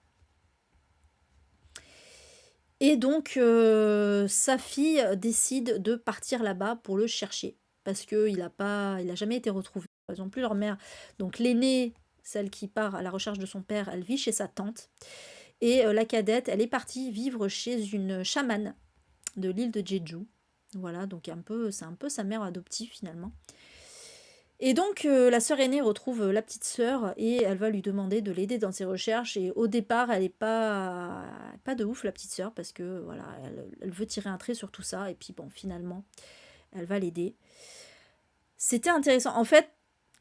Et donc, sa fille décide de partir là-bas pour le chercher. Parce qu'il a jamais été retrouvé. Ils n'ont plus leur mère. Donc, l'aînée, celle qui part à la recherche de son père, elle vit chez sa tante. Et la cadette, elle est partie vivre chez une chamane de l'île de Jeju. Voilà, donc c'est un peu sa mère adoptive finalement. Et donc, la sœur aînée retrouve la petite sœur et elle va lui demander de l'aider dans ses recherches. Et au départ, elle n'est pas de ouf, la petite sœur, parce que voilà, elle veut tirer un trait sur tout ça. Et puis bon, finalement, elle va l'aider. C'était intéressant. En fait,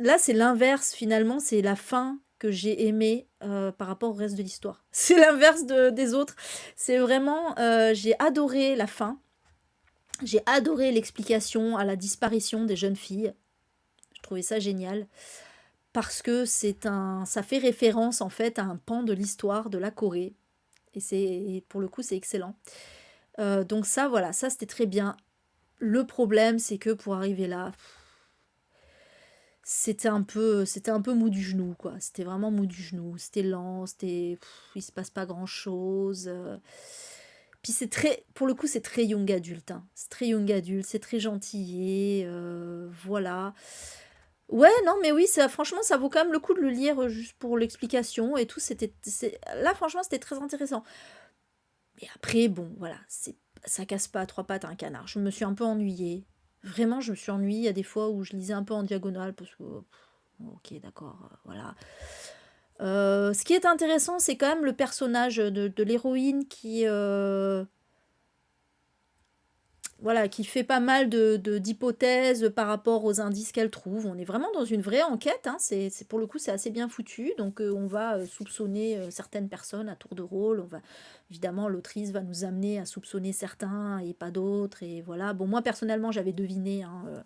là, c'est l'inverse, finalement, c'est la fin que j'ai aimée par rapport au reste de l'histoire. C'est l'inverse des autres. C'est vraiment, j'ai adoré la fin. J'ai adoré l'explication à la disparition des jeunes filles. Je trouvais ça génial parce que ça fait référence en fait à un pan de l'histoire de la Corée et pour le coup c'est excellent. Donc ça voilà, ça c'était très bien. Le problème c'est que pour arriver là, c'était un peu mou du genou quoi. C'était vraiment mou du genou. C'était lent, il se passe pas grand chose. Puis pour le coup c'est très young adulte. Hein. C'est très young adulte, c'est très gentillé, voilà. Ouais, non, mais oui, franchement, ça vaut quand même le coup de le lire juste pour l'explication et tout. Là, franchement, c'était très intéressant. Mais après, bon, voilà, ça casse pas à trois pattes à un canard. Je me suis un peu ennuyée. Vraiment, je me suis ennuyée. Il y a des fois où je lisais un peu en diagonale parce que, ok, d'accord, voilà. Ce qui est intéressant, c'est quand même le personnage de l'héroïne voilà, qui fait pas mal d'hypothèses par rapport aux indices qu'elle trouve. On est vraiment dans une vraie enquête, hein. Pour le coup, c'est assez bien foutu. Donc, on va soupçonner certaines personnes à tour de rôle. Évidemment, l'autrice va nous amener à soupçonner certains et pas d'autres. Et voilà. Bon, moi, personnellement, j'avais deviné hein,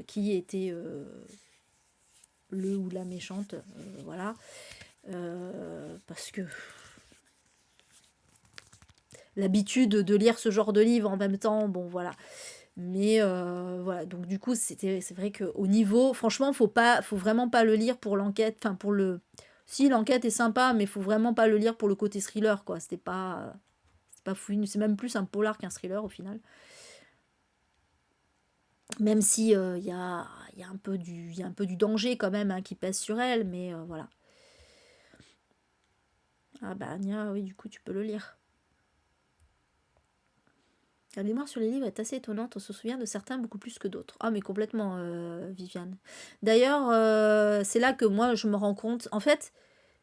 qui était le ou la méchante. Voilà. Parce que l'habitude de lire ce genre de livre en même temps, bon voilà. Mais voilà, donc du coup, c'est vrai qu'au niveau, franchement, faut vraiment pas le lire pour l'enquête, enfin pour le... Si, l'enquête est sympa, mais faut vraiment pas le lire pour le côté thriller, quoi. C'est pas fou, c'est même plus un polar qu'un thriller au final. Même si il y a un peu du danger quand même hein, qui pèse sur elle, mais voilà. Ah bah Anya, oui, du coup, tu peux le lire. La mémoire sur les livres est assez étonnante, on se souvient de certains beaucoup plus que d'autres. Ah mais complètement, Viviane. D'ailleurs, c'est là que moi je me rends compte, en fait,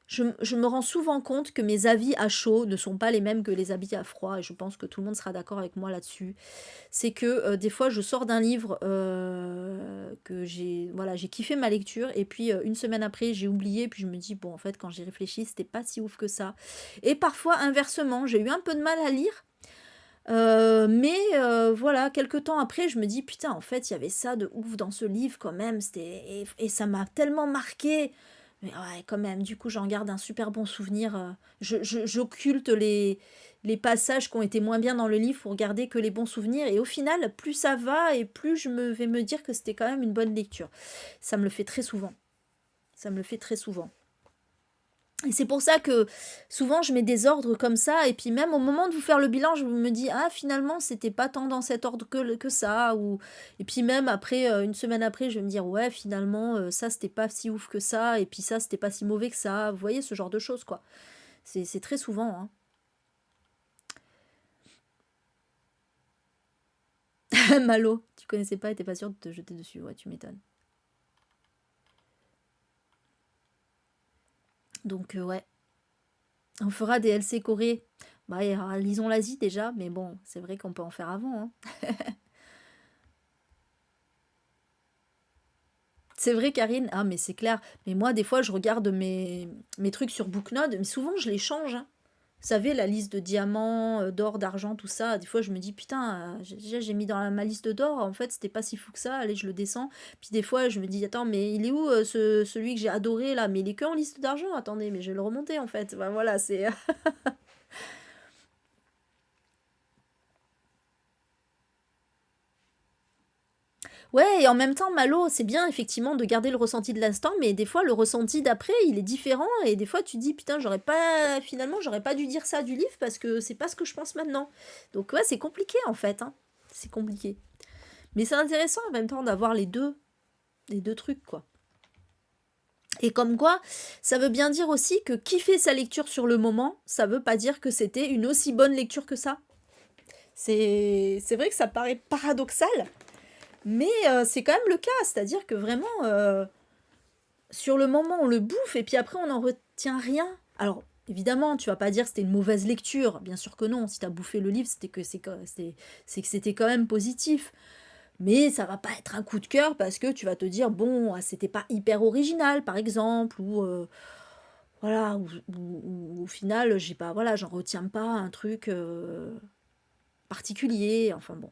je me rends souvent compte que mes avis à chaud ne sont pas les mêmes que les avis à froid, et je pense que tout le monde sera d'accord avec moi là-dessus. C'est que des fois je sors d'un livre que j'ai kiffé ma lecture, et puis une semaine après j'ai oublié, puis je me dis, bon en fait quand j'y réfléchis, c'était pas si ouf que ça. Et parfois inversement, j'ai eu un peu de mal à lire, mais voilà, quelques temps après, je me dis: «Putain, en fait, il y avait ça de ouf dans ce livre quand même, et ça m'a tellement marqué». Mais ouais, quand même, du coup, j'en garde un super bon souvenir, j'occulte les passages qui ont été moins bien dans le livre pour garder que les bons souvenirs, et au final, plus ça va et plus je me vais me dire que c'était quand même une bonne lecture. Ça me le fait très souvent, ça me le fait très souvent. Et c'est pour ça que souvent je mets des ordres comme ça, et puis même au moment de vous faire le bilan, je me dis ah finalement c'était pas tant dans cet ordre que ça, ou et puis même après une semaine après je vais me dire ouais finalement ça c'était pas si ouf que ça, et puis ça c'était pas si mauvais que ça, vous voyez ce genre de choses quoi. C'est très souvent hein. Malo, tu connaissais pas et t'es pas sûr de te jeter dessus, ouais tu m'étonnes. Donc ouais, on fera des LC Corée. Bah lisons l'Asie déjà, mais bon c'est vrai qu'on peut en faire avant hein. C'est vrai, Karine. Ah, mais c'est clair. Mais moi, des fois, je regarde mes trucs sur Booknode, mais souvent, je les change, hein. Vous savez, la liste de diamants, d'or, d'argent, tout ça. Des fois, je me dis, putain, j'ai mis dans ma liste d'or. En fait, c'était pas si fou que ça. Allez, je le descends. Puis des fois, je me dis, attends, mais il est où celui que j'ai adoré là? Mais il est que en liste d'argent. Attendez, mais je vais le remonter en fait. Ben, voilà, c'est. Ouais, et en même temps, Malo, c'est bien effectivement de garder le ressenti de l'instant, mais des fois, le ressenti d'après, il est différent, et des fois, tu te dis, putain, finalement, j'aurais pas dû dire ça du livre parce que c'est pas ce que je pense maintenant. Donc, ouais, c'est compliqué en fait, hein. C'est compliqué. Mais c'est intéressant en même temps d'avoir les deux trucs, quoi. Et comme quoi, ça veut bien dire aussi que kiffer sa lecture sur le moment, ça veut pas dire que c'était une aussi bonne lecture que ça. C'est vrai que ça paraît paradoxal, mais c'est quand même le cas, c'est-à-dire que vraiment, sur le moment, on le bouffe et puis après, on n'en retient rien. Alors, évidemment, tu vas pas dire que c'était une mauvaise lecture, bien sûr que non. Si tu as bouffé le livre, c'est que c'était quand même positif. Mais ça va pas être un coup de cœur parce que tu vas te dire, bon, ah, c'était pas hyper original, par exemple, ou voilà, ou au final, j'ai pas, voilà, j'en retiens pas un truc particulier. Enfin bon.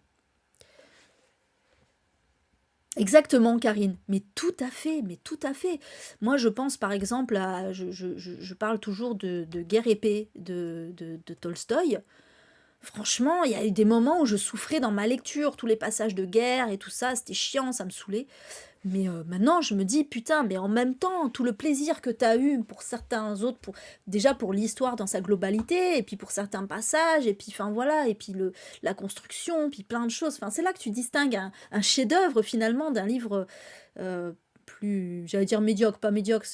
Exactement, Karine. Mais tout à fait, mais tout à fait. Moi, je pense par exemple à... Je parle toujours de Guerre épée de Tolstoï. Franchement, il y a eu des moments où je souffrais dans ma lecture, tous les passages de guerre et tout ça, c'était chiant, ça me saoulait. Mais maintenant, je me dis, putain, mais en même temps, tout le plaisir que tu as eu pour certains autres, déjà pour l'histoire dans sa globalité, et puis pour certains passages, et puis enfin voilà, et puis la construction, puis plein de choses. Enfin, c'est là que tu distingues un chef-d'œuvre finalement d'un livre euh, plus, j'allais dire médiocre, pas médiocre,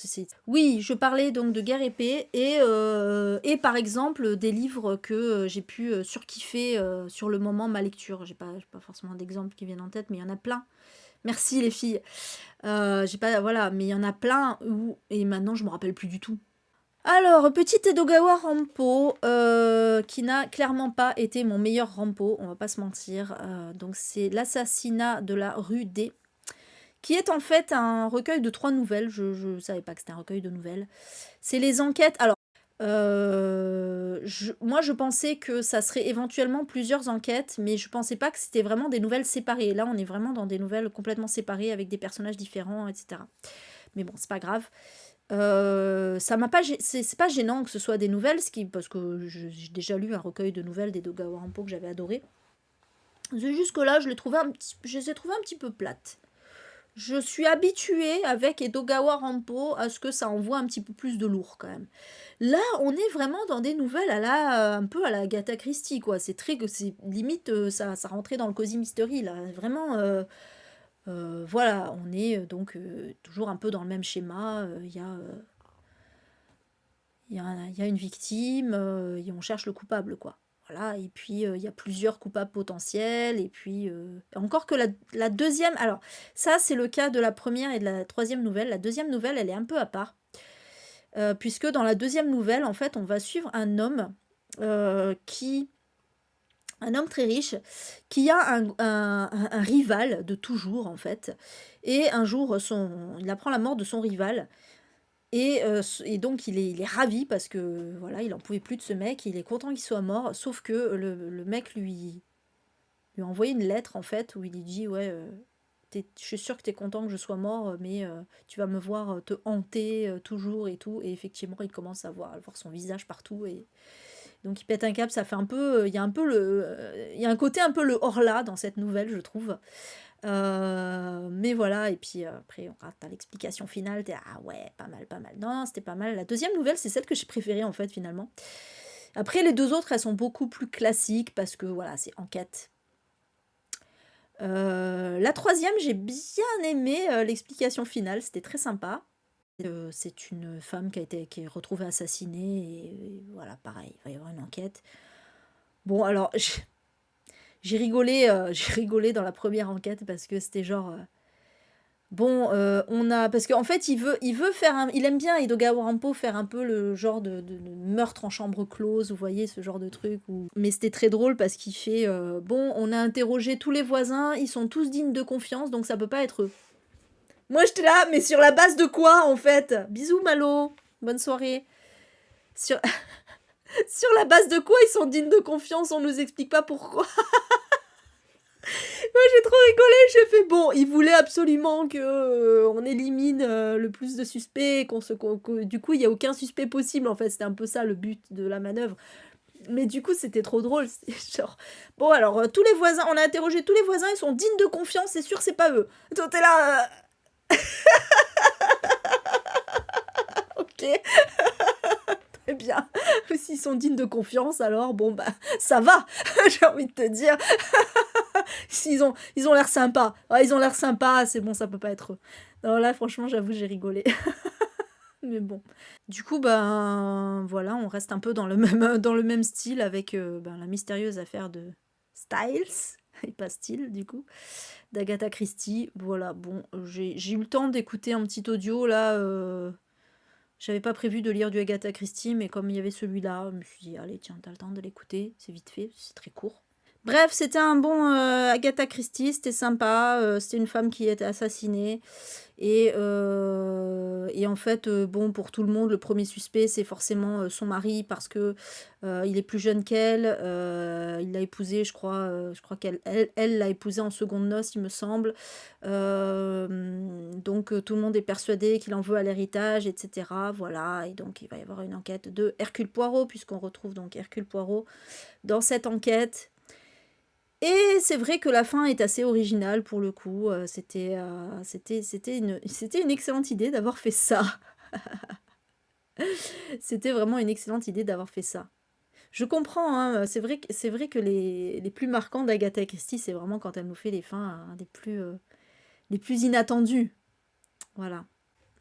Oui, je parlais donc de Guerre épée, et par exemple, des livres que j'ai pu surkiffer sur le moment, ma lecture. J'ai pas forcément d'exemples qui viennent en tête, mais il y en a plein. Merci les filles. J'ai pas, voilà, mais il y en a plein où, et maintenant je me rappelle plus du tout. Alors, petit Edogawa Rampo, qui n'a clairement pas été mon meilleur Rampo, on va pas se mentir. Donc c'est l'assassinat de la rue D, qui est en fait un recueil de 3 nouvelles. Je savais pas que c'était un recueil de nouvelles. C'est les enquêtes. Alors, moi je pensais que ça serait éventuellement plusieurs enquêtes, mais je pensais pas que c'était vraiment des nouvelles séparées. Là, on est vraiment dans des nouvelles complètement séparées avec des personnages différents, etc. Mais bon, c'est pas grave. Ça m'a pas, c'est pas gênant que ce soit des nouvelles, parce que j'ai déjà lu un recueil de nouvelles d'Edogawa Rampo que j'avais adoré. Jusque là, je les ai trouvées un petit peu plates. Je suis habituée avec Edogawa Rampo à ce que ça envoie un petit peu plus de lourd quand même. Là, on est vraiment dans des nouvelles un peu à la Agatha Christie, quoi. C'est limite, ça rentrait dans le Cozy Mystery, là. Vraiment, voilà, on est donc toujours un peu dans le même schéma. Il y a une victime, et on cherche le coupable, quoi. Voilà, et puis il y a plusieurs coupables potentiels, et puis encore que la deuxième, alors ça c'est le cas de la première et de la troisième nouvelle. La deuxième nouvelle, elle est un peu à part, puisque dans la deuxième nouvelle, en fait, on va suivre un homme un homme très riche, qui a un rival de toujours, en fait. Et un jour, il apprend la mort de son rival. Et donc, il est ravi parce que voilà, il en pouvait plus de ce mec. Il est content qu'il soit mort. Sauf que le mec lui a envoyé une lettre, en fait, où il lui dit: ouais, je suis sûr que tu es content que je sois mort, mais tu vas me voir te hanter toujours et tout. Et effectivement, il commence à voir son visage partout. Et donc il pète un câble, ça fait un peu, il y a un peu il y a un côté un peu le Horla dans cette nouvelle, je trouve. Mais voilà, et puis après, t'as l'explication finale, t'es ah ouais, pas mal, pas mal. Non, c'était pas mal. La deuxième nouvelle, c'est celle que j'ai préférée en fait, finalement. Après, les deux autres, elles sont beaucoup plus classiques parce que voilà, c'est enquête. La troisième, j'ai bien aimé l'explication finale, c'était très sympa. C'est une femme qui est retrouvée assassinée, et voilà, pareil, il va y avoir une enquête. Bon, alors, j'ai rigolé, j'ai rigolé dans la première enquête parce que c'était genre, bon, parce qu'en fait, il veut faire il aime bien Edogawa Rampo faire un peu le genre de meurtre en chambre close, vous voyez, ce genre de truc. Mais c'était très drôle parce qu'il fait, bon, on a interrogé tous les voisins, ils sont tous dignes de confiance, donc ça peut pas être eux. Moi, j'étais là, mais sur la base de quoi, en fait? Bisous, Malo. Bonne soirée. Sur... sur la base de quoi ils sont dignes de confiance? On nous explique pas pourquoi. Moi, j'ai trop rigolé. J'ai fait, bon, ils voulaient absolument que on élimine le plus de suspects, du coup, il y a aucun suspect possible, en fait. C'était un peu ça, le but de la manœuvre. Mais du coup, c'était trop drôle. Genre, bon, alors, tous les voisins, on a interrogé tous les voisins, ils sont dignes de confiance, c'est sûr, c'est pas eux. Toi, t'es là... Ok. Très bien. S'ils sont dignes de confiance, alors, bon, bah, ça va. J'ai envie de te dire. ils ont l'air sympas. Ouais, ils ont l'air sympas, c'est bon, ça peut pas être eux. Non, là, franchement, j'avoue, j'ai rigolé. Mais bon. Du coup, ben, voilà, on reste un peu dans le même style avec la mystérieuse affaire de Styles, et pas Style, du coup, d'Agatha Christie. Voilà, bon, j'ai eu le temps d'écouter un petit audio, là. J'avais pas prévu de lire du Agatha Christie, mais comme il y avait celui-là, je me suis dit, allez, tiens, t'as le temps de l'écouter, c'est vite fait, c'est très court. Bref, c'était un bon Agatha Christie, c'était sympa, c'était une femme qui était assassinée, et en fait, bon, pour tout le monde, le premier suspect, c'est forcément son mari, parce que il est plus jeune qu'elle, il l'a épousée, je crois elle l'a épousée en seconde noces, il me semble, donc tout le monde est persuadé qu'il en veut à l'héritage, etc., voilà, et donc il va y avoir une enquête de Hercule Poirot, puisqu'on retrouve donc Hercule Poirot dans cette enquête. Et c'est vrai que la fin est assez originale pour le coup. C'était une excellente idée d'avoir fait ça. C'était vraiment une excellente idée d'avoir fait ça. Je comprends, hein, c'est vrai que les plus marquants d'Agatha Christie, c'est vraiment quand elle nous fait les fins les plus inattendues. Voilà.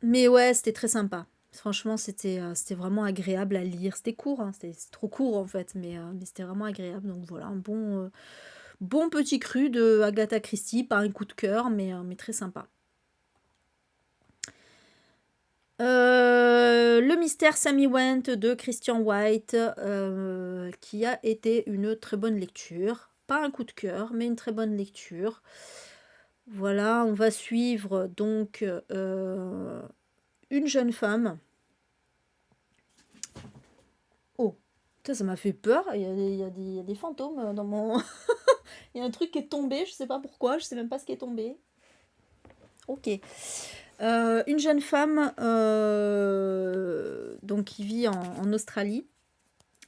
Mais ouais, c'était très sympa. Franchement, c'était vraiment agréable à lire. C'était court, hein, c'est trop court en fait, mais c'était vraiment agréable. Donc voilà, un bon petit cru de Agatha Christie, pas un coup de cœur, mais très sympa. Le mystère Sammy Went de Christian White, qui a été une très bonne lecture. Pas un coup de cœur, mais une très bonne lecture. Voilà, on va suivre donc une jeune femme. Oh, ça m'a fait peur. Il y a des fantômes dans mon... Il y a un truc qui est tombé, je sais pas pourquoi, je sais même pas ce qui est tombé. Ok. Une jeune femme donc qui vit en Australie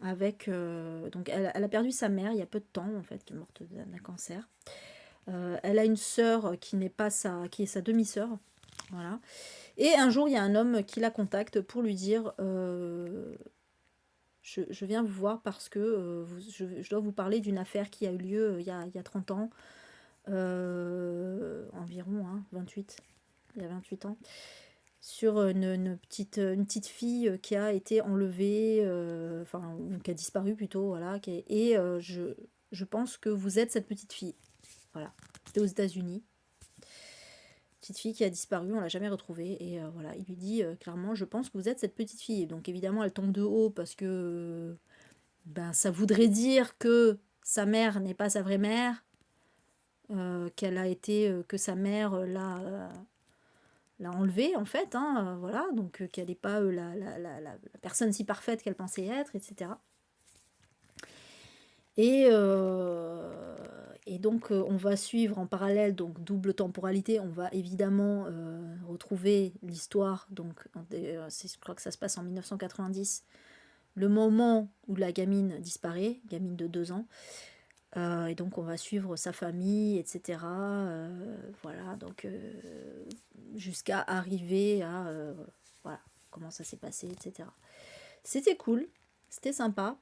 avec donc elle a perdu sa mère il y a peu de temps en fait, qui est morte d'un cancer. Elle a une sœur qui est sa demi-sœur, voilà. Et un jour il y a un homme qui la contacte pour lui dire je viens vous voir parce que je dois vous parler d'une affaire qui a eu lieu il y a 30 ans, environ, hein, 28, il y a 28 ans, sur une petite fille qui a été enlevée, enfin, qui a disparu plutôt, voilà, et je pense que vous êtes cette petite fille. Voilà, c'était aux États-Unis. Petite fille qui a disparu, on l'a jamais retrouvée, et voilà, il lui dit clairement, je pense que vous êtes cette petite fille. Donc évidemment, elle tombe de haut parce que ben, ça voudrait dire que sa mère n'est pas sa vraie mère, que sa mère l'a enlevée en fait, hein, voilà, donc qu'elle n'est pas la personne si parfaite qu'elle pensait être, etc. Et donc on va suivre en parallèle, donc double temporalité, on va évidemment retrouver l'histoire, donc je crois que ça se passe en 1990, le moment où la gamine disparaît, gamine de 2 ans, et donc on va suivre sa famille, etc. Voilà, donc jusqu'à arriver à voilà, comment ça s'est passé, etc. C'était cool, c'était sympa.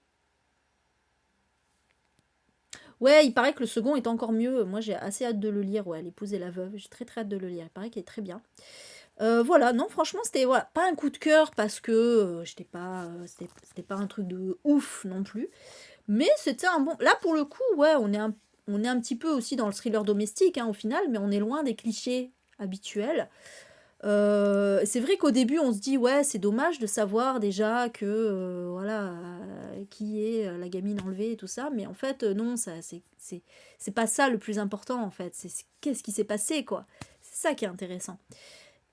Ouais, il paraît que le second est encore mieux. Moi, j'ai assez hâte de le lire. Ouais, L'épouse et la veuve. J'ai très très hâte de le lire. Il paraît qu'il est très bien. Voilà, non, franchement, c'était voilà, pas un coup de cœur parce que c'était pas un truc de ouf non plus. Mais c'était un bon. Là, pour le coup, ouais, on est un petit peu aussi dans le thriller domestique, hein, au final, mais on est loin des clichés habituels. C'est vrai qu'au début, on se dit, ouais, c'est dommage de savoir déjà que, voilà, qui est la gamine enlevée et tout ça, mais en fait, non, c'est pas ça le plus important, en fait. C'est qu'est-ce qui s'est passé, quoi. C'est ça qui est intéressant.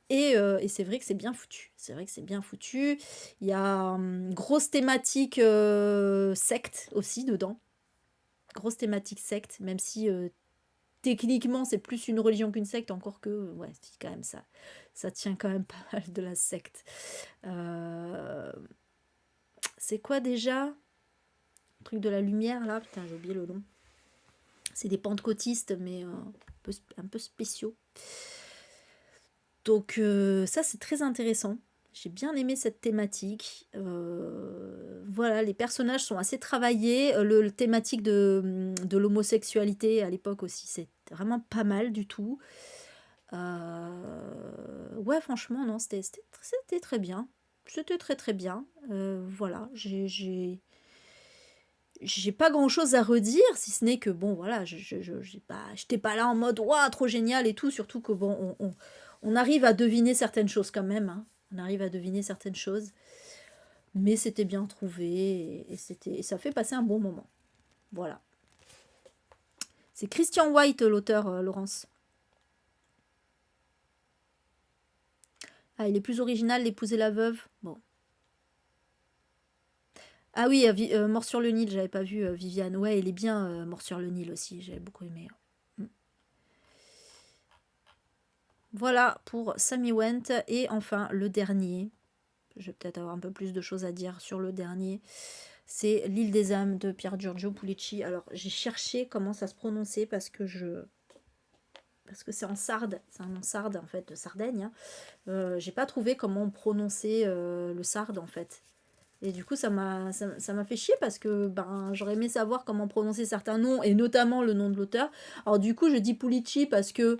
Et c'est vrai que c'est bien foutu. C'est vrai que c'est bien foutu. Il y a grosse thématique secte aussi dedans. Grosse thématique secte, même si techniquement c'est plus une religion qu'une secte, encore que, ouais, c'est quand même ça tient quand même pas mal de la secte. Euh, c'est quoi déjà? Le truc de la lumière là, putain, j'ai oublié le nom. C'est des pentecôtistes, mais un peu spéciaux. Donc ça c'est très intéressant. J'ai bien aimé cette thématique. Voilà, les personnages sont assez travaillés. Le thématique de l'homosexualité à l'époque aussi, c'est vraiment pas mal du tout. Ouais, franchement, non, c'était très bien. C'était très très bien. Voilà, j'ai pas grand chose à redire, si ce n'est que bon, voilà, j'étais pas là en mode waouh, trop génial et tout, surtout que bon, on arrive à deviner certaines choses quand même, hein. On arrive à deviner certaines choses, mais c'était bien trouvé et ça fait passer un bon moment. Voilà. C'est Christian White, l'auteur, Laurence. Ah, il est plus original, L'épouse et la veuve. Bon. Ah oui, Mort sur le Nil, j'avais pas vu Viviane. Ouais, il est bien, Mort sur le Nil aussi, j'avais beaucoup aimé. Mm. Voilà pour Sammy Went. Et enfin, le dernier. Je vais peut-être avoir un peu plus de choses à dire sur le dernier. C'est L'île des âmes de Pier Giorgio Pulici. Alors, j'ai cherché comment ça se prononçait parce que c'est en sarde, c'est un nom sarde en fait, de Sardaigne, hein. J'ai pas trouvé comment on prononçait le sarde en fait. Et du coup, ça m'a fait chier parce que ben, j'aurais aimé savoir comment prononcer certains noms, et notamment le nom de l'auteur. Alors du coup, je dis Pulici parce que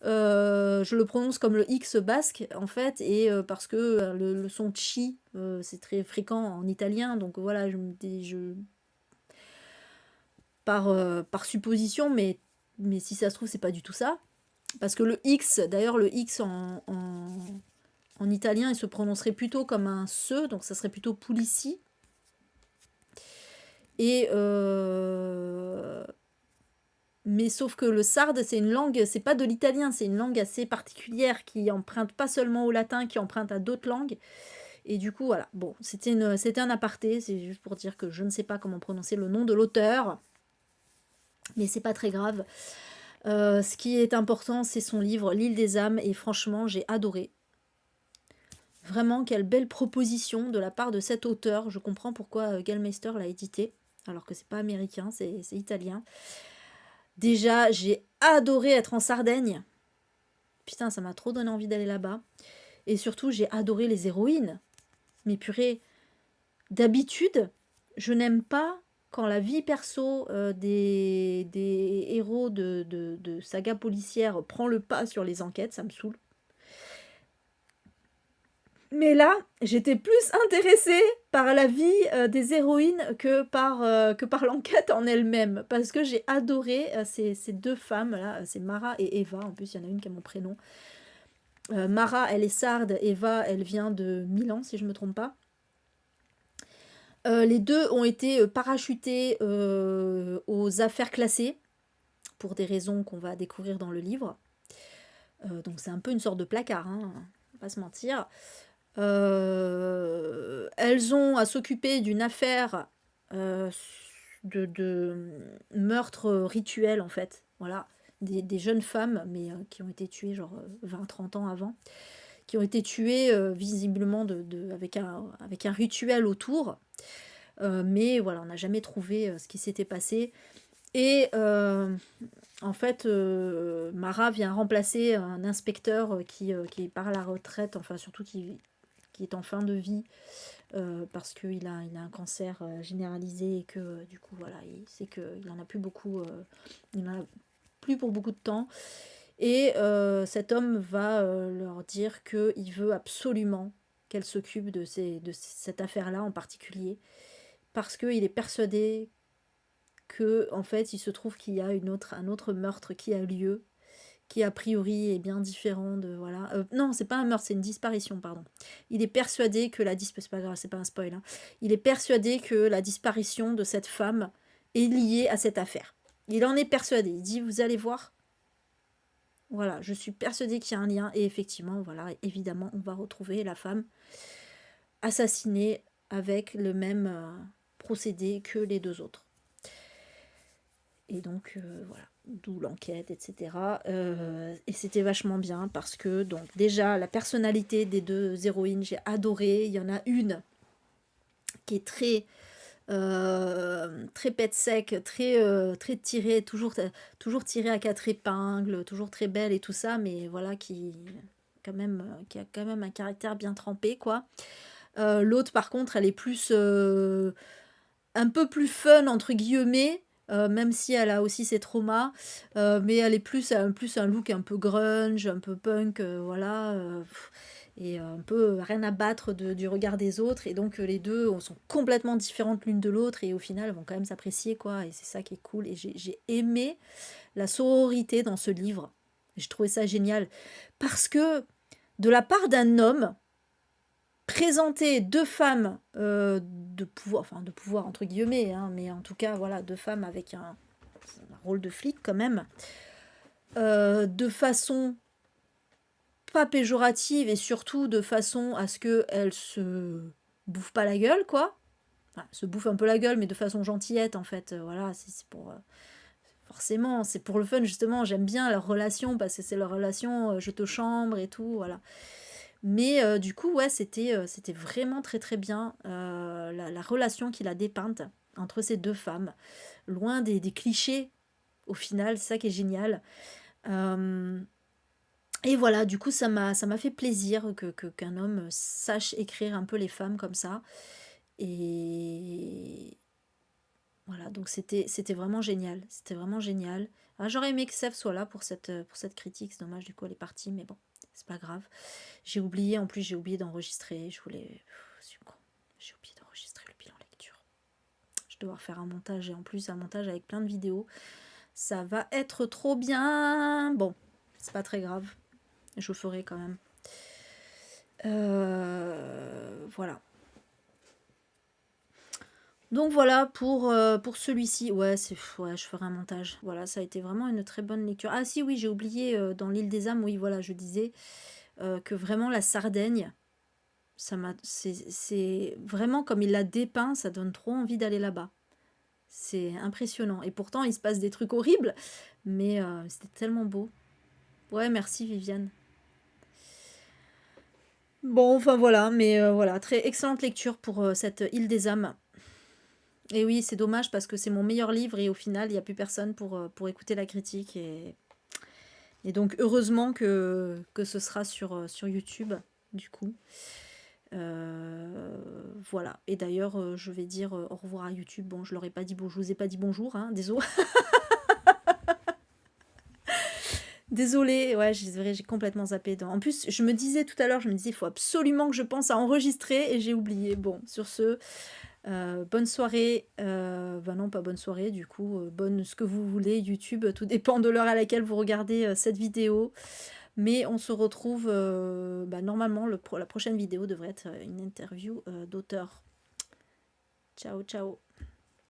Je le prononce comme le X basque, en fait, et parce que le son chi, c'est très fréquent en italien, donc voilà, par supposition, mais si ça se trouve, c'est pas du tout ça. Parce que le X, d'ailleurs, le X en italien, il se prononcerait plutôt comme un se, donc ça serait plutôt pulissi. Et mais sauf que le sarde, c'est une langue, c'est pas de l'italien, c'est une langue assez particulière qui emprunte pas seulement au latin, qui emprunte à d'autres langues. Et du coup, voilà. Bon, c'était un aparté, c'est juste pour dire que je ne sais pas comment prononcer le nom de l'auteur, mais c'est pas très grave. Ce qui est important, c'est son livre L'île des âmes, et franchement, j'ai adoré. Vraiment, quelle belle proposition de la part de cet auteur. Je comprends pourquoi Gallmeister l'a édité, alors que c'est pas américain, c'est italien. Déjà, j'ai adoré être en Sardaigne. Putain, ça m'a trop donné envie d'aller là-bas. Et surtout, j'ai adoré les héroïnes. Mais purée, d'habitude, je n'aime pas quand la vie perso des héros de saga policière prend le pas sur les enquêtes, ça me saoule. Mais là, j'étais plus intéressée par la vie des héroïnes que par l'enquête en elle-même. Parce que j'ai adoré ces deux femmes-là, c'est Mara et Eva. En plus, il y en a une qui a mon prénom. Mara, elle est sarde. Eva, elle vient de Milan, si je ne me trompe pas. Les deux ont été parachutés aux affaires classées, pour des raisons qu'on va découvrir dans le livre. Donc c'est un peu une sorte de placard, hein, on va pas se mentir. Elles ont à s'occuper d'une affaire de meurtre rituel, en fait. Voilà, des jeunes femmes, mais qui ont été tuées genre 20-30 ans avant, qui ont été tuées visiblement avec un rituel autour. Mais voilà, on n'a jamais trouvé ce qui s'était passé. Et en fait, Mara vient remplacer un inspecteur qui part à la retraite, enfin surtout qui est en fin de vie, parce qu'il a un cancer généralisé et que du coup voilà, il sait qu'il n'en a plus beaucoup, il en a plus pour beaucoup de temps. Et cet homme va leur dire qu'il veut absolument qu'elle s'occupe de cette affaire-là en particulier, parce qu'il est persuadé que en fait il se trouve qu'il y a un autre meurtre qui a lieu, qui a priori est bien différent de voilà. Non, c'est pas un meurtre, c'est une disparition, pardon. Il est persuadé que c'est pas grave, c'est pas un spoil, hein. Il est persuadé que la disparition de cette femme est liée à cette affaire. Il en est persuadé. Il dit vous allez voir. Voilà, je suis persuadée qu'il y a un lien et effectivement, voilà, évidemment, on va retrouver la femme assassinée avec le même procédé que les deux autres. Et donc, voilà, d'où l'enquête, etc. Et c'était vachement bien parce que, donc, déjà, la personnalité des deux héroïnes, j'ai adoré. Il y en a une qui est très pète sec, très tirée, toujours tirée à quatre épingles, toujours très belle et tout ça, mais voilà, qui a quand même un caractère bien trempé, quoi. L'autre, par contre, elle est plus un peu plus fun entre guillemets, même si elle a aussi ses traumas, mais elle est plus un look un peu grunge, un peu punk, voilà, et un peu rien à battre du regard des autres, et donc les deux sont complètement différentes l'une de l'autre, et au final elles vont quand même s'apprécier, quoi, et c'est ça qui est cool, et j'ai aimé la sororité dans ce livre, j'ai trouvé ça génial, parce que de la part d'un homme, présenter deux femmes de pouvoir entre guillemets, hein, mais en tout cas, voilà, deux femmes avec un rôle de flic quand même, de façon pas péjorative et surtout de façon à ce qu'elles se bouffent pas la gueule, quoi. Enfin, se bouffent un peu la gueule, mais de façon gentillette, en fait. Voilà, c'est pour. Forcément, c'est pour le fun, justement. J'aime bien leur relation parce que c'est leur relation, je te chambre et tout, voilà. Mais du coup, ouais, c'était vraiment très très bien la relation qu'il a dépeinte entre ces deux femmes. Loin des clichés, au final, c'est ça qui est génial. Euh, et voilà, du coup, ça m'a fait plaisir qu'un homme sache écrire un peu les femmes comme ça. Et voilà, donc c'était vraiment génial. C'était vraiment génial. Ah, j'aurais aimé que Sèvres soit là pour cette critique, c'est dommage, du coup elle est partie, mais bon, c'est pas grave. J'ai oublié, en plus j'ai oublié d'enregistrer, je voulais... Je suis con. J'ai oublié d'enregistrer le bilan lecture. Je vais devoir faire un montage, et en plus un montage avec plein de vidéos. Ça va être trop bien. Bon, c'est pas très grave, je ferai quand même. Voilà. Donc voilà pour celui-ci. Ouais, ouais, je ferai un montage. Voilà, ça a été vraiment une très bonne lecture. Ah si, oui, j'ai oublié dans l'île des âmes, oui, voilà, je disais que vraiment la Sardaigne, c'est vraiment comme il l'a dépeint, ça donne trop envie d'aller là-bas. C'est impressionnant. Et pourtant, il se passe des trucs horribles, mais c'était tellement beau. Ouais, merci Viviane. Bon, enfin voilà, mais voilà, très excellente lecture pour cette île des âmes. Et oui, c'est dommage parce que c'est mon meilleur livre et au final, il n'y a plus personne pour écouter la critique. Et donc, heureusement que ce sera sur YouTube, du coup. Voilà. Et d'ailleurs, je vais dire au revoir à YouTube. Bon, je leur ai pas dit bonjour, je vous ai pas dit bonjour, hein, désolé. Désolée, ouais, c'est vrai, j'ai complètement zappé. En plus, je me disais tout à l'heure, il faut absolument que je pense à enregistrer et j'ai oublié. Bon, sur ce, bonne soirée. Ben non, pas bonne soirée, du coup, bonne ce que vous voulez, YouTube, tout dépend de l'heure à laquelle vous regardez cette vidéo. Mais on se retrouve, normalement, la prochaine vidéo devrait être une interview d'auteur. Ciao, ciao.